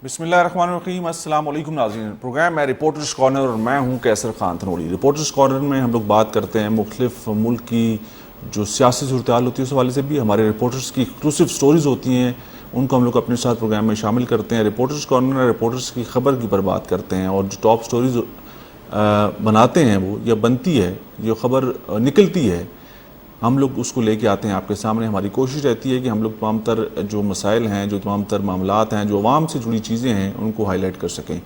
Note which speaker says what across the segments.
Speaker 1: بسم اللہ الرحمن الرحیم۔ السلام علیکم ناظرین، پروگرام ہے رپورٹرز کارنر اور میں ہوں کیسر خان تھنوڑی۔ رپورٹرز کارنر میں ہم لوگ بات کرتے ہیں مختلف ملک کی جو سیاسی صورتحال ہوتی ہے اس حوالے سے بھی، ہمارے رپورٹرز کی ایکسکلوسیو سٹوریز ہوتی ہیں، ان کو ہم لوگ اپنے ساتھ پروگرام میں شامل کرتے ہیں۔ رپورٹرز کارنر رپورٹرز کی خبر کی پر بات کرتے ہیں اور جو ٹاپ سٹوریز بناتے ہیں وہ یا بنتی ہے، جو خبر نکلتی ہے ہم لوگ اس کو لے کے آتے ہیں آپ کے سامنے۔ ہماری کوشش رہتی ہے کہ ہم لوگ تمام تر جو مسائل ہیں، جو تمام تر معاملات ہیں، جو عوام سے جڑی چیزیں ہیں ان کو ہائی لائٹ کر سکیں۔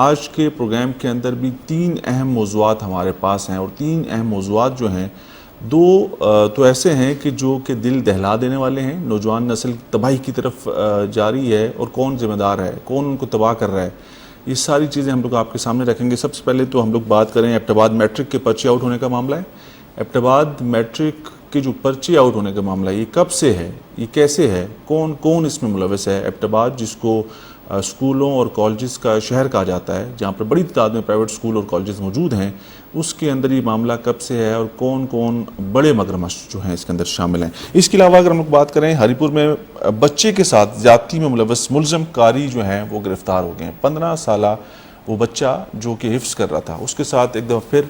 Speaker 1: آج کے پروگرام کے اندر بھی 3 اہم موضوعات ہمارے پاس ہیں، اور 3 اہم موضوعات جو ہیں، 2 تو ایسے ہیں کہ جو کہ دل دہلا دینے والے ہیں، نوجوان نسل تباہی کی طرف جاری ہے اور کون ذمہ دار ہے، کون ان کو تباہ کر رہا ہے، یہ ساری چیزیں ہم لوگ آپ کے سامنے رکھیں گے۔ سب سے پہلے تو ہم لوگ بات کریں ایبٹ آباد میٹرک کے پرچے آؤٹ ہونے کا معاملہ ہے۔ ایبٹ آباد میٹرک کے جو پرچے آؤٹ ہونے کا معاملہ ہے، یہ کب سے ہے، یہ کیسے ہے، کون اس میں ملوث ہے؟ ایبٹ آباد جس کو اسکولوں اور کالجز کا شہر کہا جاتا ہے، جہاں پر بڑی تعداد میں پرائیویٹ اسکول اور کالجز موجود ہیں، اس کے اندر یہ معاملہ کب سے ہے اور کون بڑے مگرمچھ جو ہیں اس کے اندر شامل ہیں۔ اس کے علاوہ اگر ہم لوگ بات کریں، ہری پور میں بچے کے ساتھ زیادتی میں ملوث ملزم قاری جو ہیں وہ گرفتار ہو گئے ہیں۔ 15 سالہ وہ بچہ جو کہ حفظ کر رہا تھا، اس کے ساتھ ایک دفعہ پھر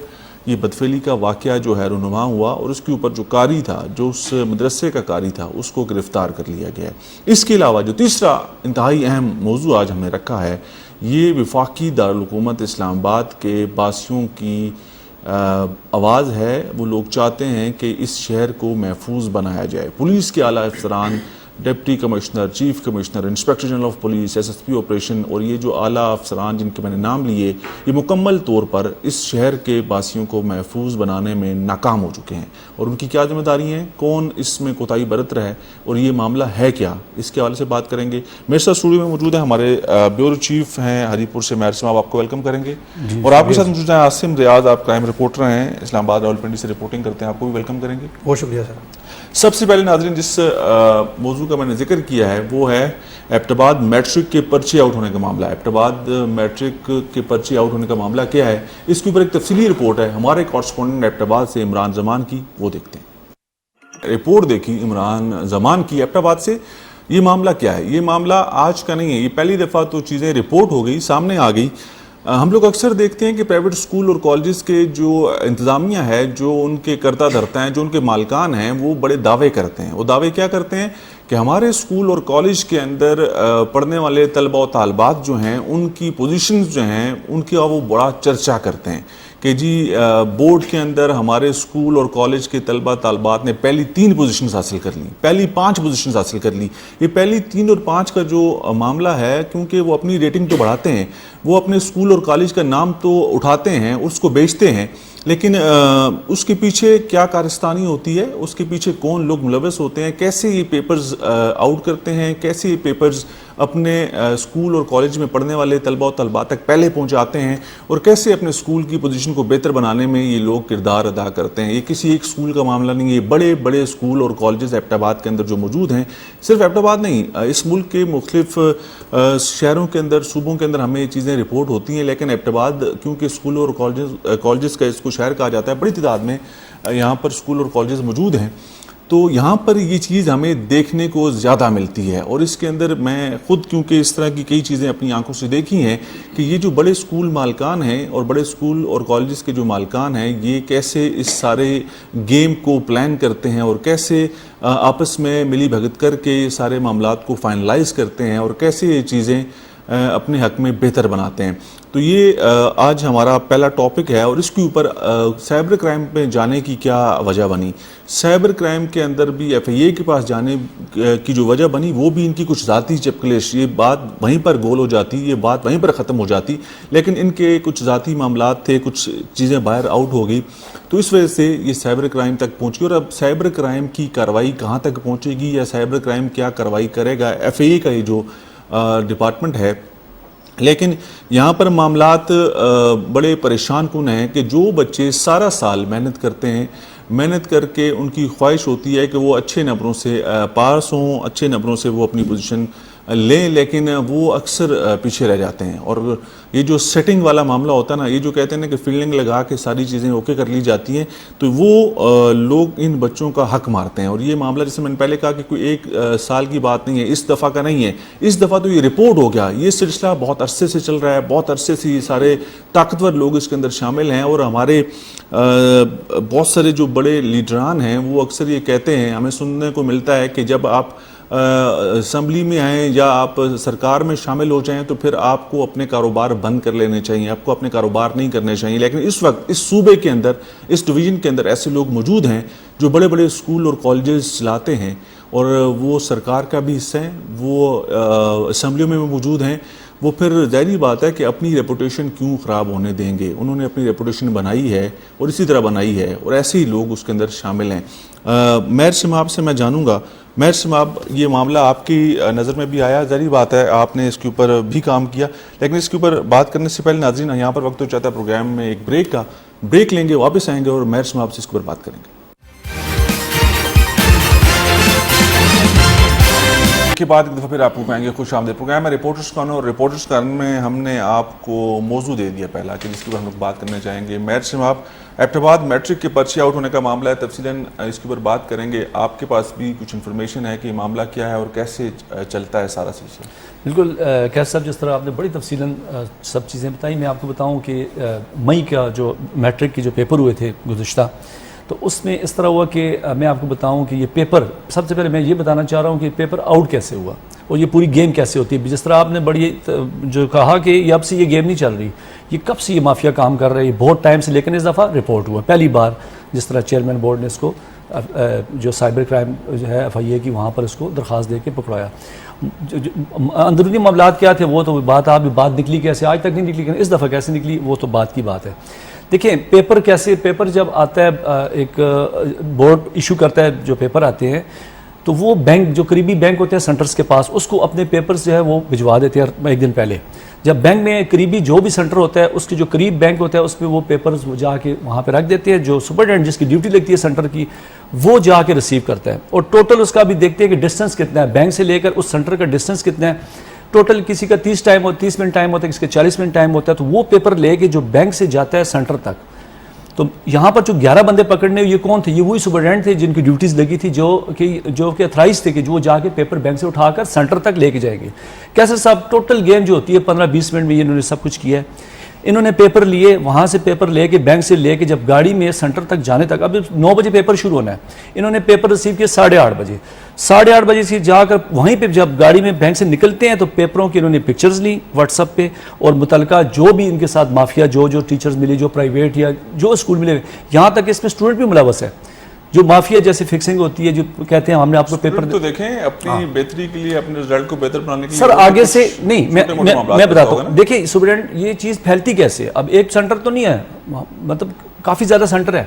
Speaker 1: یہ بدفعلی کا واقعہ جو ہے رونما ہوا، اور اس کے اوپر جو قاری تھا، جو اس مدرسے کا قاری تھا، اس کو گرفتار کر لیا گیا ہے۔ اس کے علاوہ جو تیسرا انتہائی اہم موضوع آج ہم نے رکھا ہے، یہ وفاقی دارالحکومت اسلام آباد کے باسیوں کی آواز ہے۔ وہ لوگ چاہتے ہیں کہ اس شہر کو محفوظ بنایا جائے۔ پولیس کے اعلیٰ افسران، deputy commissioner, chief commissioner, inspector general of police, S S P operation, اور یہ جو اعلیٰ افسران جن کے میں نے نام لیے، یہ مکمل طور پر اس شہر کے باسیوں کو محفوظ بنانے میں ناکام ہو چکے ہیں۔ اور ان کی کیا ذمہ داری ہیں، کون اس میں کوتاہی برت رہا ہے، اور یہ معاملہ ہے کیا، اس کے حوالے سے بات کریں گے۔ میرے ساتھ اسٹوڈیو میں موجود ہیں ہمارے بیورو چیف ہیں ہری پور سے مہر صاحب، آپ کو ویلکم کریں گے، اور آپ کے ساتھ موجود ہیں عاصم ریاض، آپ کرائم رپورٹر ہیں، اسلام آباد راولپنڈی سے رپورٹنگ کرتے ہیں، آپ کو بھی ویلکم کریں گے۔
Speaker 2: بہت شکریہ سر۔
Speaker 1: سب سے پہلے ناظرین جس موضوع کا میں نے ذکر کیا ہے وہ ہے ایبٹ آباد میٹرک کے پرچے آؤٹ ہونے کا معاملہ۔ ایبٹ آباد میٹرک کے پرچے آؤٹ ہونے کا معاملہ کیا ہے، اس کے اوپر ایک تفصیلی رپورٹ ہے ہمارے کورسپونڈنٹ ایبٹ آباد سے عمران زمان کی، وہ دیکھتے ہیں۔ رپورٹ دیکھی عمران زمان کی ایبٹ آباد سے۔ یہ معاملہ کیا ہے؟ یہ معاملہ آج کا نہیں ہے، یہ پہلی دفعہ تو چیزیں رپورٹ ہو گئی، سامنے آ گئی۔ ہم لوگ اکثر دیکھتے ہیں کہ پرائیویٹ اسکول اور کالجز کے جو انتظامیہ ہے، جو ان کے کرتا دھرتا ہیں، جو ان کے مالکان ہیں، وہ بڑے دعوے کرتے ہیں۔ وہ دعوے کیا کرتے ہیں کہ ہمارے اسکول اور کالج کے اندر پڑھنے والے طلبہ و طالبات جو ہیں، ان کی پوزیشنز جو ہیں، ان کی وہ بڑا چرچا کرتے ہیں کہ جی بورڈ کے اندر ہمارے اسکول اور کالج کے طلبہ طالبات نے پہلی 3 پوزیشنز حاصل کر لیں، پہلی 5 پوزیشنز حاصل کر لی۔ یہ پہلی 3 اور 5 کا جو معاملہ ہے، کیونکہ وہ اپنی ریٹنگ تو بڑھاتے ہیں، وہ اپنے اسکول اور کالج کا نام تو اٹھاتے ہیں، اس کو بیچتے ہیں، لیکن اس کے پیچھے کیا کارستانی ہوتی ہے، اس کے پیچھے کون لوگ ملوث ہوتے ہیں، کیسے یہ پیپرز آؤٹ کرتے ہیں، کیسے یہ پیپرز اپنے اسکول اور کالج میں پڑھنے والے طلبہ و طالبات تک پہلے پہنچاتے ہیں، اور کیسے اپنے اسکول کی پوزیشن کو بہتر بنانے میں یہ لوگ کردار ادا کرتے ہیں۔ یہ کسی ایک اسکول کا معاملہ نہیں ہے، یہ بڑے بڑے اسکول اور کالجز ایبٹ آباد کے اندر جو موجود ہیں، صرف ایبٹ آباد نہیں، اس ملک کے مختلف شہروں کے اندر، صوبوں کے اندر ہمیں یہ چیزیں رپورٹ ہوتی ہیں، لیکن ایبٹ آباد کیونکہ اسکولوں اور کالجز کا اس کو شہر کہا جاتا ہے، بڑی تعداد میں یہاں پر اسکول اور کالجز موجود ہیں، تو یہاں پر یہ چیز ہمیں دیکھنے کو زیادہ ملتی ہے۔ اور اس کے اندر میں خود کیونکہ اس طرح کی کئی چیزیں اپنی آنکھوں سے دیکھی ہیں کہ یہ جو بڑے اسکول مالکان ہیں اور بڑے اسکول اور کالجز کے جو مالکان ہیں، یہ کیسے اس سارے گیم کو پلان کرتے ہیں اور کیسے آپس میں ملی بھگت کر کے یہ سارے معاملات کو فائنلائز کرتے ہیں اور کیسے یہ چیزیں اپنے حق میں بہتر بناتے ہیں۔ تو یہ آج ہمارا پہلا ٹاپک ہے، اور اس کے اوپر سائبر کرائم پہ جانے کی کیا وجہ بنی۔ سائبر کرائم کے اندر بھی ایف آئی اے کے پاس جانے کی جو وجہ بنی، وہ بھی ان کی کچھ ذاتی چپکلیش، یہ بات وہیں پر گول ہو جاتی، یہ بات وہیں پر ختم ہو جاتی، لیکن ان کے کچھ ذاتی معاملات تھے، کچھ چیزیں باہر آؤٹ ہو گئی، تو اس وجہ سے یہ سائبر کرائم تک پہنچ گئی۔ اور اب سائبر کرائم کی کارروائی کہاں تک پہنچے گی، یا سائبر کرائم کیا کارروائی کرے گا، ایف آئی اے کا یہ جو ڈپارٹمنٹ ہے، لیکن یہاں پر معاملات بڑے پریشان کن ہیں کہ جو بچے سارا سال محنت کرتے ہیں، محنت کر کے ان کی خواہش ہوتی ہے کہ وہ اچھے نمبروں سے پاس ہوں، اچھے نمبروں سے وہ اپنی پوزیشن لیں لیکن وہ اکثر پیچھے رہ جاتے ہیں. اور یہ جو سیٹنگ والا معاملہ ہوتا ہے نا, یہ جو کہتے ہیں نا کہ فیلڈنگ لگا کے ساری چیزیں اوکے کر لی جاتی ہیں, تو وہ لوگ ان بچوں کا حق مارتے ہیں. اور یہ معاملہ جیسے میں نے پہلے کہا کہ کوئی ایک سال کی بات نہیں ہے, اس دفعہ کا نہیں ہے, اس دفعہ تو یہ رپورٹ ہو گیا. یہ سلسلہ بہت عرصے سے چل رہا ہے, بہت عرصے سے یہ سارے طاقتور لوگ اس کے اندر شامل ہیں. اور ہمارے بہت سارے جو بڑے لیڈران ہیں وہ اکثر یہ کہتے ہیں, ہمیں سننے کو ملتا ہے کہ جب آپ اسمبلی میں آئیں یا آپ سرکار میں شامل ہو جائیں تو پھر آپ کو اپنے کاروبار بند کر لینے چاہیے, آپ کو اپنے کاروبار نہیں کرنے چاہیے. لیکن اس وقت اس صوبے کے اندر, اس ڈویژن کے اندر ایسے لوگ موجود ہیں جو بڑے بڑے اسکول اور کالجز چلاتے ہیں, اور وہ سرکار کا بھی حصہ ہیں, وہ اسمبلیوں میں بھی موجود ہیں. وہ پھر ظاہری بات ہے کہ اپنی ریپوٹیشن کیوں خراب ہونے دیں گے. انہوں نے اپنی ریپوٹیشن بنائی ہے اور اسی طرح بنائی ہے, اور ایسے ہی لوگ اس کے اندر شامل ہیں. مہر صاحب سے میں جانوں گا, مہر صاحب یہ معاملہ آپ کی نظر میں بھی آیا, ظاہری بات ہے آپ نے اس کے اوپر بھی کام کیا, لیکن اس کے اوپر بات کرنے سے پہلے ناظرین یہاں پر وقت ہو چاہتا ہے پروگرام میں ایک بریک لیں گے, واپس آئیں گے اور مہر صاحب سے اس کے اوپر بات کریں گے. کے بعد ایک دفعہ پھر آپ کو کہیں گے خوش آمدید. پروگرام ہے رپورٹرز کارنر, اور رپورٹرز کارنر میں ہم نے آپ کو موضوع دے دیا پہلا کہ جس کے اوپر ہم لوگ بات کرنا چاہیں گے. مہر صاحب, ایبٹ آباد میٹرک کے پرچے آؤٹ ہونے کا معاملہ ہے, تفصیلاً اس کے اوپر بات کریں گے. آپ کے پاس بھی کچھ انفارمیشن ہے کہ یہ معاملہ کیا ہے اور کیسے چلتا ہے سارا سلسلہ؟
Speaker 2: بالکل کیس صاحب, جس طرح آپ نے بڑی تفصیلاً سب چیزیں بتائیں, میں آپ کو بتاؤں کہ مئی کا جو میٹرک کے جو پیپر ہوئے تھے گزشتہ, تو اس میں اس طرح ہوا کہ میں آپ کو بتاؤں کہ یہ پیپر, سب سے پہلے میں یہ بتانا چاہ رہا ہوں کہ پیپر آؤٹ کیسے ہوا اور یہ پوری گیم کیسے ہوتی ہے. جس طرح آپ نے بڑی جو کہا کہ یہ اب سے یہ گیم نہیں چل رہی, یہ کب سے یہ مافیا کام کر رہی ہے, بہت ٹائم سے, لیکن اس دفعہ رپورٹ ہوا پہلی بار. جس طرح چیئرمین بورڈ نے اس کو جو سائبر کرائم جو ہے FIA کی, وہاں پر اس کو درخواست دے کے پکڑایا. اندرونی معاملات کیا تھے وہ تو بات نکلی کیسے, آج تک نہیں نکلی, اس دفعہ کیسے نکلی وہ تو بات کی بات ہے. دیکھیں پیپر کیسے, پیپر جب آتا ہے ایک بورڈ ایشو کرتا ہے جو پیپر آتے ہیں, تو وہ بینک جو قریبی بینک ہوتے ہیں سینٹرز کے پاس, اس کو اپنے پیپرز جو ہے وہ بھجوا دیتے ہیں ایک دن پہلے. جب بینک میں قریبی جو بھی سینٹر ہوتا ہے اس کے جو قریب بینک ہوتا ہے اس پہ وہ پیپرز جا کے وہاں پہ رکھ دیتے ہیں. جو سپرڈنٹ جس کی ڈیوٹی لگتی ہے سینٹر کی, وہ جا کے ریسیو کرتا ہے, اور ٹوٹل اس کا بھی دیکھتے ہیں کہ ڈسٹنس کتنا ہے بینک سے لے کر اس سینٹر کا ڈسٹنس کتنا ہے. ٹوٹل کسی کا 30 منٹ ٹائم ہوتا ہے, کسی کا 40 منٹ ٹائم ہوتا ہے. تو وہ پیپر لے کے جو بینک سے جاتا ہے سینٹر تک, تو یہاں پر جو 11 بندے پکڑنے یہ کون تھے, یہ وہی سپرڈنٹ تھے جن کی ڈیوٹیز لگی تھی, جو کہ اتھرائز تھے کہ جو جا کے پیپر بینک سے اٹھا کر سینٹر تک لے کے جائیں گے. کیسے صاحب ٹوٹل گیم جو ہوتی ہے 15-20 منٹ میں انہوں نے سب کچھ کیا ہے. انہوں نے پیپر لیے, وہاں سے پیپر لے کے بینک سے لے کے جب گاڑی میں سینٹر تک جانے تک, اب 9 بجے پیپر شروع ہونا ہے, انہوں نے پیپر ریسیو کیا 8:30 بجے سے جا کر وہیں پہ جب گاڑی میں بینک سے نکلتے ہیں تو پیپروں کی انہوں نے پکچرز لی واٹس ایپ پہ, اور متعلقہ جو بھی ان کے ساتھ مافیا جو ٹیچرز ملے, جو پرائیویٹ یا جو اسکول ملے, یہاں تک اس میں اسٹوڈنٹ بھی ملوث ہے. جو مافیا جیسے فکسنگ ہوتی ہے, جو کہتے ہیں ہم نے آپ کو پیپر
Speaker 1: تو دیکھیں اپنی بہتری کے لیے, اپنے رزلٹ کو بہتر بنانے کے لیے,
Speaker 2: سر آگے سے نہیں, میں بتاتا ہوں. دیکھیں اسٹوڈنٹ یہ چیز پھیلتی کیسے, اب ایک سینٹر تو نہیں ہے, مطلب کافی زیادہ سینٹر ہے.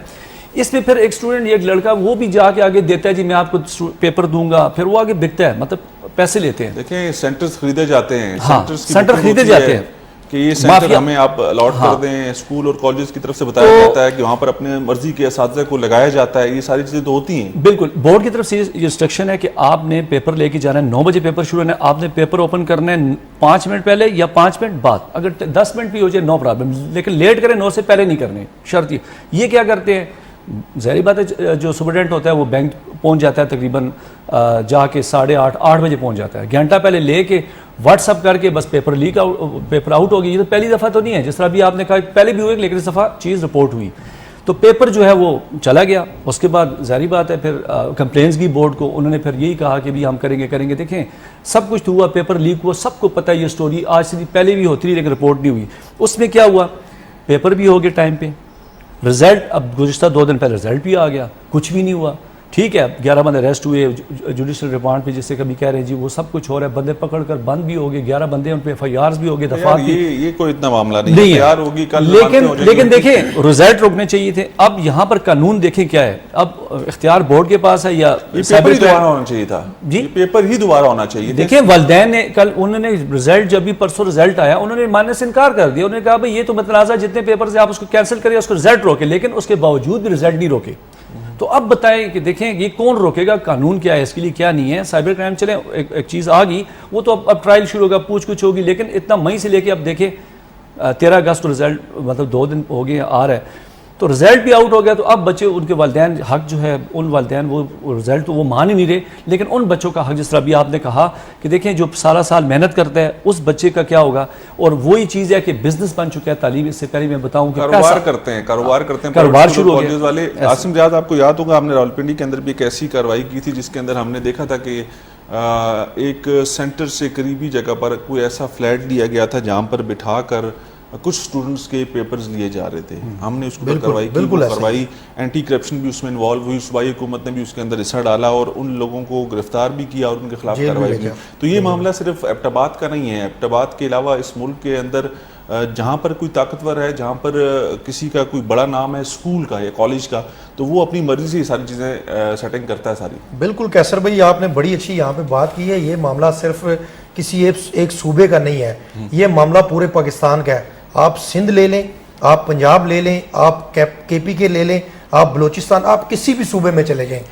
Speaker 2: اس میں پھر ایک اسٹوڈنٹ, ایک لڑکا, وہ بھی جا کے آگے دیتا ہے جی میں آپ کو پیپر دوں گا, پھر وہ آگے بکتا ہے, مطلب پیسے لیتے ہیں.
Speaker 1: دیکھیں سینٹرز خریدے جاتے ہیں,
Speaker 2: سینٹر خریدے جاتے ہیں
Speaker 1: کہ یہ سینٹر ہمیں آپ الاٹ کر دیں. اسکول اور کالجز کی طرف سے بتایا جاتا ہے کہ وہاں پر اپنے مرضی کے اساتذہ کو لگایا جاتا ہے. یہ ساری چیزیں تو ہوتی ہیں.
Speaker 2: بالکل, بورڈ کی طرف سے یہ انسٹرکشن ہے کہ آپ نے پیپر لے کے جانا ہے, 9 بجے پیپر شروع ہونا ہے, آپ نے پیپر اوپن کرنا ہے 5 منٹ پہلے یا 5 منٹ بعد, اگر 10 منٹ بھی ہو جائے نو پرابلم, لیکن لیٹ کریں 9 سے پہلے نہیں کرنے, شرط یہ کیا کرتے ہیں. ظاہری بات ہے جو سپرڈنٹ ہوتا ہے وہ بینک پہنچ جاتا ہے تقریباً جا کے 8:30 بجے پہنچ جاتا ہے, گھنٹہ پہلے لے کے واٹس ایپ کر کے بس پیپر پیپر آؤٹ ہو گئی. یہ تو پہلی دفعہ تو نہیں ہے, جس طرح بھی آپ نے کہا پہلے بھی ہوئے, لیکن اس دفعہ چیز رپورٹ ہوئی تو پیپر جو ہے وہ چلا گیا. اس کے بعد ظاہری بات ہے پھر کمپلینس کی بورڈ کو, انہوں نے پھر یہی کہا کہ بھی ہم کریں گے. دیکھیں سب کچھ ہوا, پیپر لیک ہوا, سب کو پتہ ہے یہ سٹوری, آج سے پہلے بھی ہوتی رہی لیکن رپورٹ نہیں ہوئی. اس میں کیا ہوا, پیپر بھی ہو گئے ٹائم پہ, رزلٹ اب گزشتہ 2 دن پہلے رزلٹ بھی آ گیا, کچھ بھی نہیں ہوا. ٹھیک ہے 11 بندے ریسٹ ہوئے جوڈیشل ریمانڈ پہ, جسے کبھی کہہ رہے ہیں جی وہ سب کچھ ہو رہا ہے, بندے پکڑ کر بند بھی ہو گئے, 11 بندے ان پہ FIRs بھی ہو گئے, دفعات بھی.
Speaker 1: یہ کوئی اتنا معاملہ نہیں ہے,
Speaker 2: لیکن دیکھیں رزلٹ روکنے چاہیے تھے. اب یہاں پر قانون دیکھیں کیا ہے, اب اختیار بورڈ کے پاس ہے یا
Speaker 1: پیپر ہی دوبارہ ہونا چاہیے تھا. جی پیپر ہی دوبارہ ہونا چاہیے.
Speaker 2: دیکھیں والدین نے کل انہوں نے رزلٹ جب بھی پرسوں رزلٹ آیا, انہوں نے ماننے سے انکار کر دیا. انہوں نے کہا بھائی یہ تو متنازع جتنے پیپر سے آپ اس کو کینسل کریں, اس کو رزلٹ روکے, لیکن اس کے باوجود بھی رزلٹ نہیں روکے. تو اب بتائیں کہ دیکھیں یہ کون روکے گا, قانون کیا ہے اس کے لیے, کیا نہیں ہے. سائبر کرائم چلیں ایک چیز آ گئی, وہ تو اب ٹرائل شروع ہوگا, پوچھ کچھ ہوگی, لیکن اتنا مئی سے لے کے اب دیکھیں 13 اگست کو رزلٹ مطلب 2 دن ہو گئے آ رہا ہے, تو رزلٹ بھی آؤٹ ہو گیا. تو اب بچے, ان کے والدین حق جو ہے, ان والدین وہ رزلٹ تو وہ مان ہی نہیں رہے, لیکن ان بچوں کا حق, جس طرح ابھی آپ نے کہا کہ دیکھیں جو سالہ سال محنت کرتا ہے اس بچے کا کیا ہوگا. اور وہی چیز ہے کہ بزنس بن چکا ہے تعلیم. اس سے پہلے میں بتاؤں کہ
Speaker 1: کاروبار کرتے ہیں
Speaker 2: کاروبار شروع ہو گیا
Speaker 1: والے. عاصم جہاد, آپ کو یاد ہوگا ہم نے راولپنڈی کے اندر بھی ایک ایسی کارروائی کی تھی جس کے اندر ہم نے دیکھا تھا کہ ایک سینٹر سے قریبی جگہ پر کوئی ایسا فلیٹ لیا گیا تھا جہاں پر بٹھا کر کچھ سٹوڈنٹس کے پیپرز لیے جا رہے تھے. ہم نے اس کو کارروائی اینٹی کرپشن بھی اس میں انوالو ہوئی, صوبائی حکومت نے بھی اس کے اندر حصہ ڈالا اور ان لوگوں کو گرفتار بھی کیا اور ان کے خلاف کارروائی کی. تو یہ معاملہ صرف ایبٹ آباد کا نہیں ہے. ایبٹ آباد کے علاوہ اس ملک کے اندر جہاں پر کوئی طاقتور ہے, جہاں پر کسی کا کوئی بڑا نام ہے اسکول کا یا کالج کا, تو وہ اپنی مرضی سے یہ ساری چیزیں سیٹنگ کرتا ہے ساری.
Speaker 3: بالکل کیسر بھائی, آپ نے بڑی اچھی یہاں پہ بات کی ہے. یہ معاملہ صرف کسی ایک صوبے کا نہیں ہے, یہ معاملہ پورے پاکستان کا ہے. آپ سندھ لے لیں, آپ پنجاب لے لیں, آپ کے پی کے لے لیں, آپ بلوچستان, آپ کسی بھی صوبے میں چلے جائیں,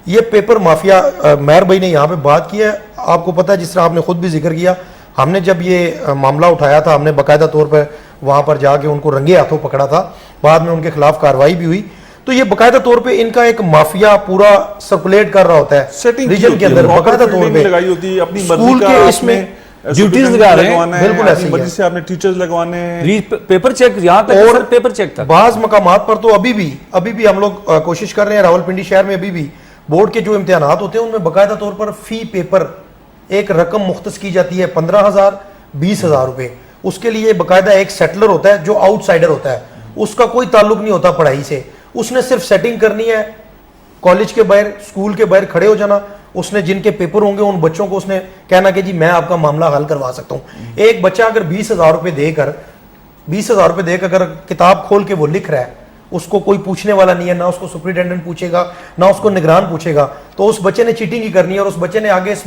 Speaker 3: یہ پیپر مافیا. مہر بھائی نے یہاں پہ بات کی ہے, آپ کو پتہ ہے جس طرح آپ نے خود بھی ذکر کیا, ہم نے جب یہ معاملہ اٹھایا تھا ہم نے باقاعدہ طور پر وہاں پر جا کے ان کو رنگے ہاتھوں پکڑا تھا, بعد میں ان کے خلاف کارروائی بھی ہوئی. تو یہ باقاعدہ طور پہ ان کا ایک مافیا پورا سرکولیٹ کر رہا ہوتا ہے ریجن کے اندر, باقاعدہ طور پہ
Speaker 1: لگائی ہوتی ہے اپنی
Speaker 3: اسکول کے اس میں
Speaker 2: ڈیوٹیز لگا رہے ہیں.
Speaker 3: بالکل ایسے ہی
Speaker 1: مرضی سے آپ نے ٹیچرز لگوانے ہیں,
Speaker 2: پیپر چیک, یہاں تک پیپر چیک تک.
Speaker 3: بعض مقامات پر تو ابھی بھی ہم لوگ کوشش کر رہے ہیں, راولپنڈی شہر میں ابھی بھی بورڈ کے جو امتحانات ہوتے ہیں ان میں باقاعدہ طور پر فی پیپر ایک رقم مختص کی جاتی ہے 15,000 20,000 روپے. اس کے لیے باقاعدہ ایک سیٹلر ہوتا ہے جو آؤٹ سائڈر ہوتا ہے, اس کا کوئی تعلق نہیں ہوتا پڑھائی سے, اس نے صرف سیٹنگ کرنی ہے, کالج کے باہر اسکول کے باہر کھڑے ہو جانا, اس نے جن کے پیپر ہوں گے ان بچوں کو اس نے کہنا کہ جی میں آپ کا معاملہ حل کروا سکتا ہوں. ایک بچہ اگر 20,000 روپے دے کر اگر کتاب کھول کے وہ لکھ رہا ہے, اس کو کوئی پوچھنے والا نہیں ہے, نہ اس کو سپرنٹینڈنٹ پوچھے گا نہ اس کو نگران پوچھے گا, تو اس بچے نے چیٹنگ ہی کرنی ہے, اور اس بچے نے آگے اس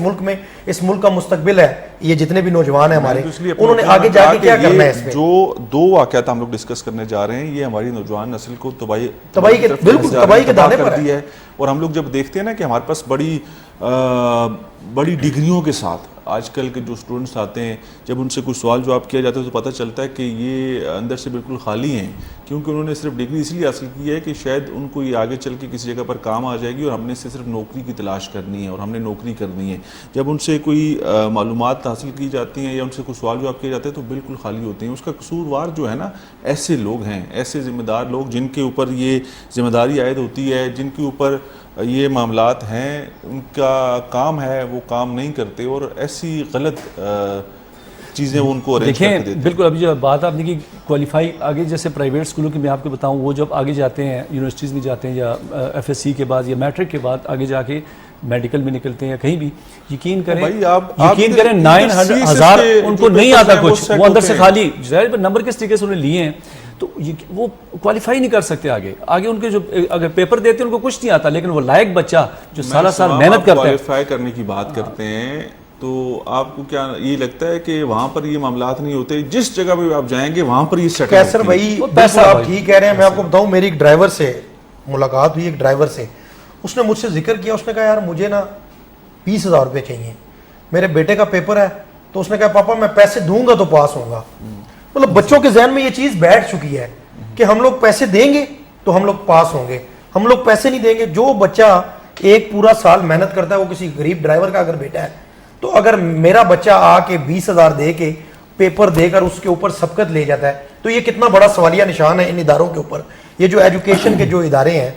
Speaker 3: ملک کا مستقبل ہے, یہ جتنے بھی نوجوان ہیں ہمارے, انہوں نے آگے جا کے کیا کرنا ہے. اس میں
Speaker 1: جو 2 واقعات ہم لوگ ڈسکس کرنے جا رہے ہیں, یہ ہماری نوجوان نسل کو تباہی
Speaker 3: کے دانے پر
Speaker 1: ہے. اور ہم لوگ جب دیکھتے ہیں نا کہ ہمارے پاس بڑی ڈگریوں کے ساتھ آج کل کے جو اسٹوڈنٹس آتے ہیں, جب ان سے کوئی سوال جواب کیا جاتا ہے تو پتہ چلتا ہے کہ یہ اندر سے بالکل خالی ہیں, کیونکہ انہوں نے صرف ڈگری اس لیے حاصل کی ہے کہ شاید ان کو یہ آگے چل کے کسی جگہ پر کام آ جائے گی, اور ہم نے صرف نوکری کی تلاش کرنی ہے اور ہم نے نوکری کرنی ہے. جب ان سے کوئی معلومات حاصل کی جاتی ہیں یا ان سے کوئی سوال جواب کیے جاتے ہیں تو بالکل خالی ہوتے ہیں. اس کا قصوروار جو ہے نا, ایسے لوگ ہیں, ایسے ذمہ دار لوگ جن کے اوپر یہ ذمہ داری عائد ہوتی ہے, جن کے اوپر یہ معاملات ہیں, ان کا کام ہے وہ کام نہیں کرتے اور ایسی غلط چیزیں ان کو ارینج کر کے دیتے ہیں.
Speaker 2: بالکل. ابھی جو بات آپ نے کی کوالیفائی آگے, جیسے پرائیویٹ اسکولوں کی میں آپ کو بتاؤں, وہ جب آگے جاتے ہیں یونیورسٹیز میں جاتے ہیں یا ایف ایس سی کے بعد یا میٹرک کے بعد آگے جا کے میڈیکل میں نکلتے ہیں یا کہیں بھی, یقین کریں 9,000 ان کو نہیں آتا کچھ, وہ اندر سے خالی, نمبر کس طریقے سے انہوں نے لیے ہیں تو وہ کوالیفائی نہیں کر سکتے. آگے ان کے جو اگر پیپر دیتے ہیں ان کو کچھ نہیں آتا, لیکن وہ لائق بچہ جو سالہ سال محنت کرتا ہے.
Speaker 1: کوالیفائی کرنے کی بات کرتے ہیں تو آپ کو کیا یہ لگتا ہے کہ وہاں پر یہ معاملات نہیں ہوتے, جس جگہ پہ آپ جائیں گے وہاں پر یہ سیٹ ہے؟
Speaker 3: سر بھائی آپ ٹھیک کہہ رہے ہیں. میں آپ کو بتاؤں, میری ایک ڈرائیور سے ملاقات ہوئی, ایک ڈرائیور سے, اس نے مجھ سے ذکر کیا, اس نے کہا یار مجھے نا 20,000 روپے چاہیے, میرے بیٹے کا پیپر ہے, تو اس نے کہا پاپا میں پیسے دوں گا تو پاس ہوں گا. مطلب بچوں کے ذہن میں یہ چیز بیٹھ چکی ہے کہ ہم لوگ پیسے دیں گے تو ہم لوگ پاس ہوں گے, ہم لوگ پیسے نہیں دیں گے. جو بچہ ایک پورا سال محنت کرتا ہے, وہ کسی غریب ڈرائیور کا اگر بیٹا ہے, تو اگر میرا بچہ آ کے 20,000 دے کے پیپر دے کر اس کے اوپر سبقت لے جاتا ہے, تو یہ کتنا بڑا سوالیہ نشان ہے ان اداروں کے اوپر. یہ جو ایجوکیشن کے جو ادارے ہیں,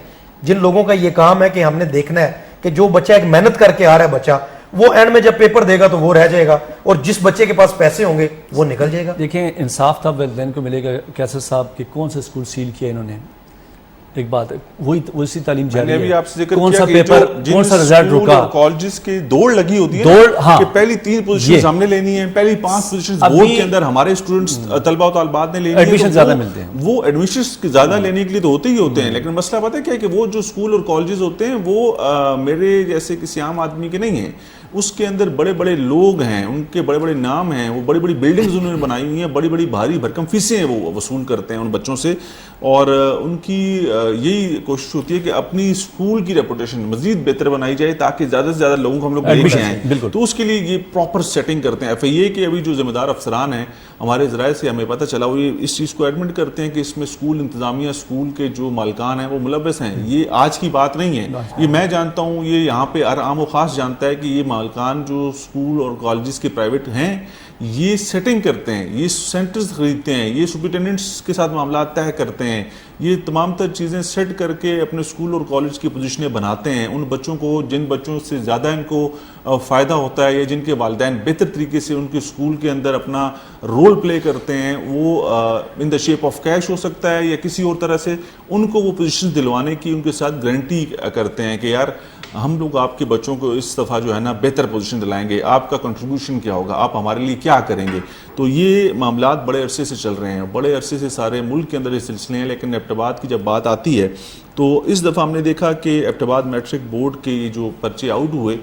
Speaker 3: جن لوگوں کا یہ کام ہے کہ ہم نے دیکھنا ہے کہ جو بچہ ایک محنت کر کے آ رہا ہے بچہ, وہ اینڈ میں جب پیپر دے گا تو وہ رہ جائے گا, اور جس بچے کے پاس پیسے ہوں گے وہ نکل جائے گا.
Speaker 2: دیکھیں انصاف تب والدین کو ملے گا کیسر صاحب کہ کون سا اسکول سیل کیا انہوں نے. ایک بات ہے, وہی اسی تعلیم جاری ہے.
Speaker 1: میں بھی آپ سے ذکر
Speaker 2: کون
Speaker 1: کیا
Speaker 2: سا
Speaker 1: کہ
Speaker 2: پیپر, کون سا رزلٹ رکا,
Speaker 1: کالجز کی دوڑ لگی ہوتی ہے کہ پہلی 3 پوزیشنز ہم نے لینی ہیں, پہلی 5 پوزیشنز بورڈ کے اندر ہمارے اسٹوڈنٹس طلبہ و طالبات نے لینی ہے.
Speaker 2: ایڈمیشن زیادہ ملتے ہیں,
Speaker 1: وہ ایڈمیشنز زیادہ لینے کے لیے تو ہوتے ہی ہوتے ہیں, لیکن مسئلہ پتہ ہے کیا ہے کہ وہ جو اسکول اور کالجز ہوتے ہیں وہ میرے جیسے کسی عام آدمی کے نہیں ہیں. اس کے اندر بڑے بڑے لوگ ہیں, ان کے بڑے بڑے نام ہیں, وہ بڑی بڑی بلڈنگز انہوں نے بنائی ہوئی ہیں, بڑی بڑی بھاری بھرکم فیسیں وہ وصول کرتے ہیں ان بچوں سے, اور ان کی یہی کوشش ہوتی ہے کہ اپنی اسکول کی ریپوٹیشن مزید بہتر بنائی جائے تاکہ زیادہ سے زیادہ لوگوں کو ہم لوگ لے کے آئیں. تو اس کے لیے یہ پراپر سیٹنگ کرتے ہیں. ایف آئی اے کے ابھی جو ذمہ دار افسران ہیں ہمارے ذرائع سے ہمیں پتہ چلا, وہ اس چیز کو ایڈمٹ کرتے ہیں کہ اس میں اسکول انتظامیہ, اسکول کے جو مالکان ہیں وہ ملوث ہیں. یہ آج کی بات نہیں ہے, یہ میں جانتا ہوں, یہ یہاں پہ ہر عام و خاص جانتا ہے کہ یہ مالکان جو اسکول اور کالجز کے پرائیویٹ ہیں یہ سیٹنگ کرتے ہیں, یہ سینٹرز خریدتے ہیں, یہ سپرنٹینڈنٹس کے ساتھ معاملات طے کرتے ہیں, یہ تمام تر چیزیں سیٹ کر کے اپنے اسکول اور کالج کی پوزیشنیں بناتے ہیں. ان بچوں کو, جن بچوں سے زیادہ ان کو فائدہ ہوتا ہے یا جن کے والدین بہتر طریقے سے ان کے اسکول کے اندر اپنا رول پلے کرتے ہیں, وہ ان دا شیپ آف کیش ہو سکتا ہے یا کسی اور طرح سے, ان کو وہ پوزیشن دلوانے کی ان کے ساتھ گارنٹی کرتے ہیں کہ یار ہم لوگ آپ کے بچوں کو اس دفعہ جو ہے نا بہتر پوزیشن دلائیں گے, آپ کا کنٹریبیوشن کیا ہوگا, آپ ہمارے لیے کیا کریں گے. تو یہ معاملات بڑے عرصے سے چل رہے ہیں, بڑے عرصے سے سارے ملک کے اندر یہ سلسلے ہیں. لیکن ایبٹ آباد کی جب بات آتی ہے تو اس دفعہ ہم نے دیکھا کہ ایبٹ آباد میٹرک بورڈ کے جو پرچے آؤٹ ہوئے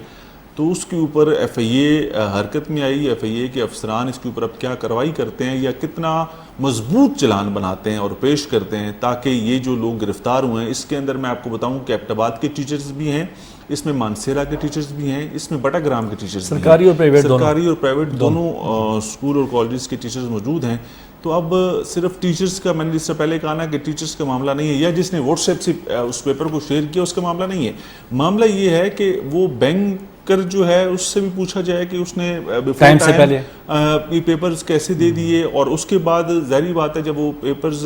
Speaker 1: تو اس کے اوپر ایف آئی اے حرکت میں آئی. ایف آئی اے کے افسران اس کے اوپر اب کیا کارروائی کرتے ہیں یا کتنا مضبوط چلان بناتے ہیں اور پیش کرتے ہیں تاکہ یہ جو لوگ گرفتار ہوئے ہیں, اس کے اندر میں آپ کو بتاؤں کہ ایبٹ آباد کے ٹیچرز بھی ہیں, اس میں مانسیرا کے ٹیچرز بھی ہیں, اس میں بٹا گرام کے ٹیچرز بھی ہیں,
Speaker 2: سرکاری اور
Speaker 1: پرائیویٹ دونوں اسکول اور کالجز کے ٹیچرز موجود ہیں. تو اب صرف ٹیچرز کا, میں نے اس سے پہلے کہا نا کہ ٹیچرز کا معاملہ نہیں ہے یا جس نے واٹس ایپ سے اس پیپر کو شیئر کیا اس کا معاملہ نہیں ہے. معاملہ یہ ہے کہ وہ بینکر جو ہے اس سے بھی پوچھا جائے کہ اس نے
Speaker 2: ٹائم سے پہلے
Speaker 1: یہ پیپرز کیسے دے دیے, اور اس کے بعد ظاہری بات ہے جب وہ پیپرز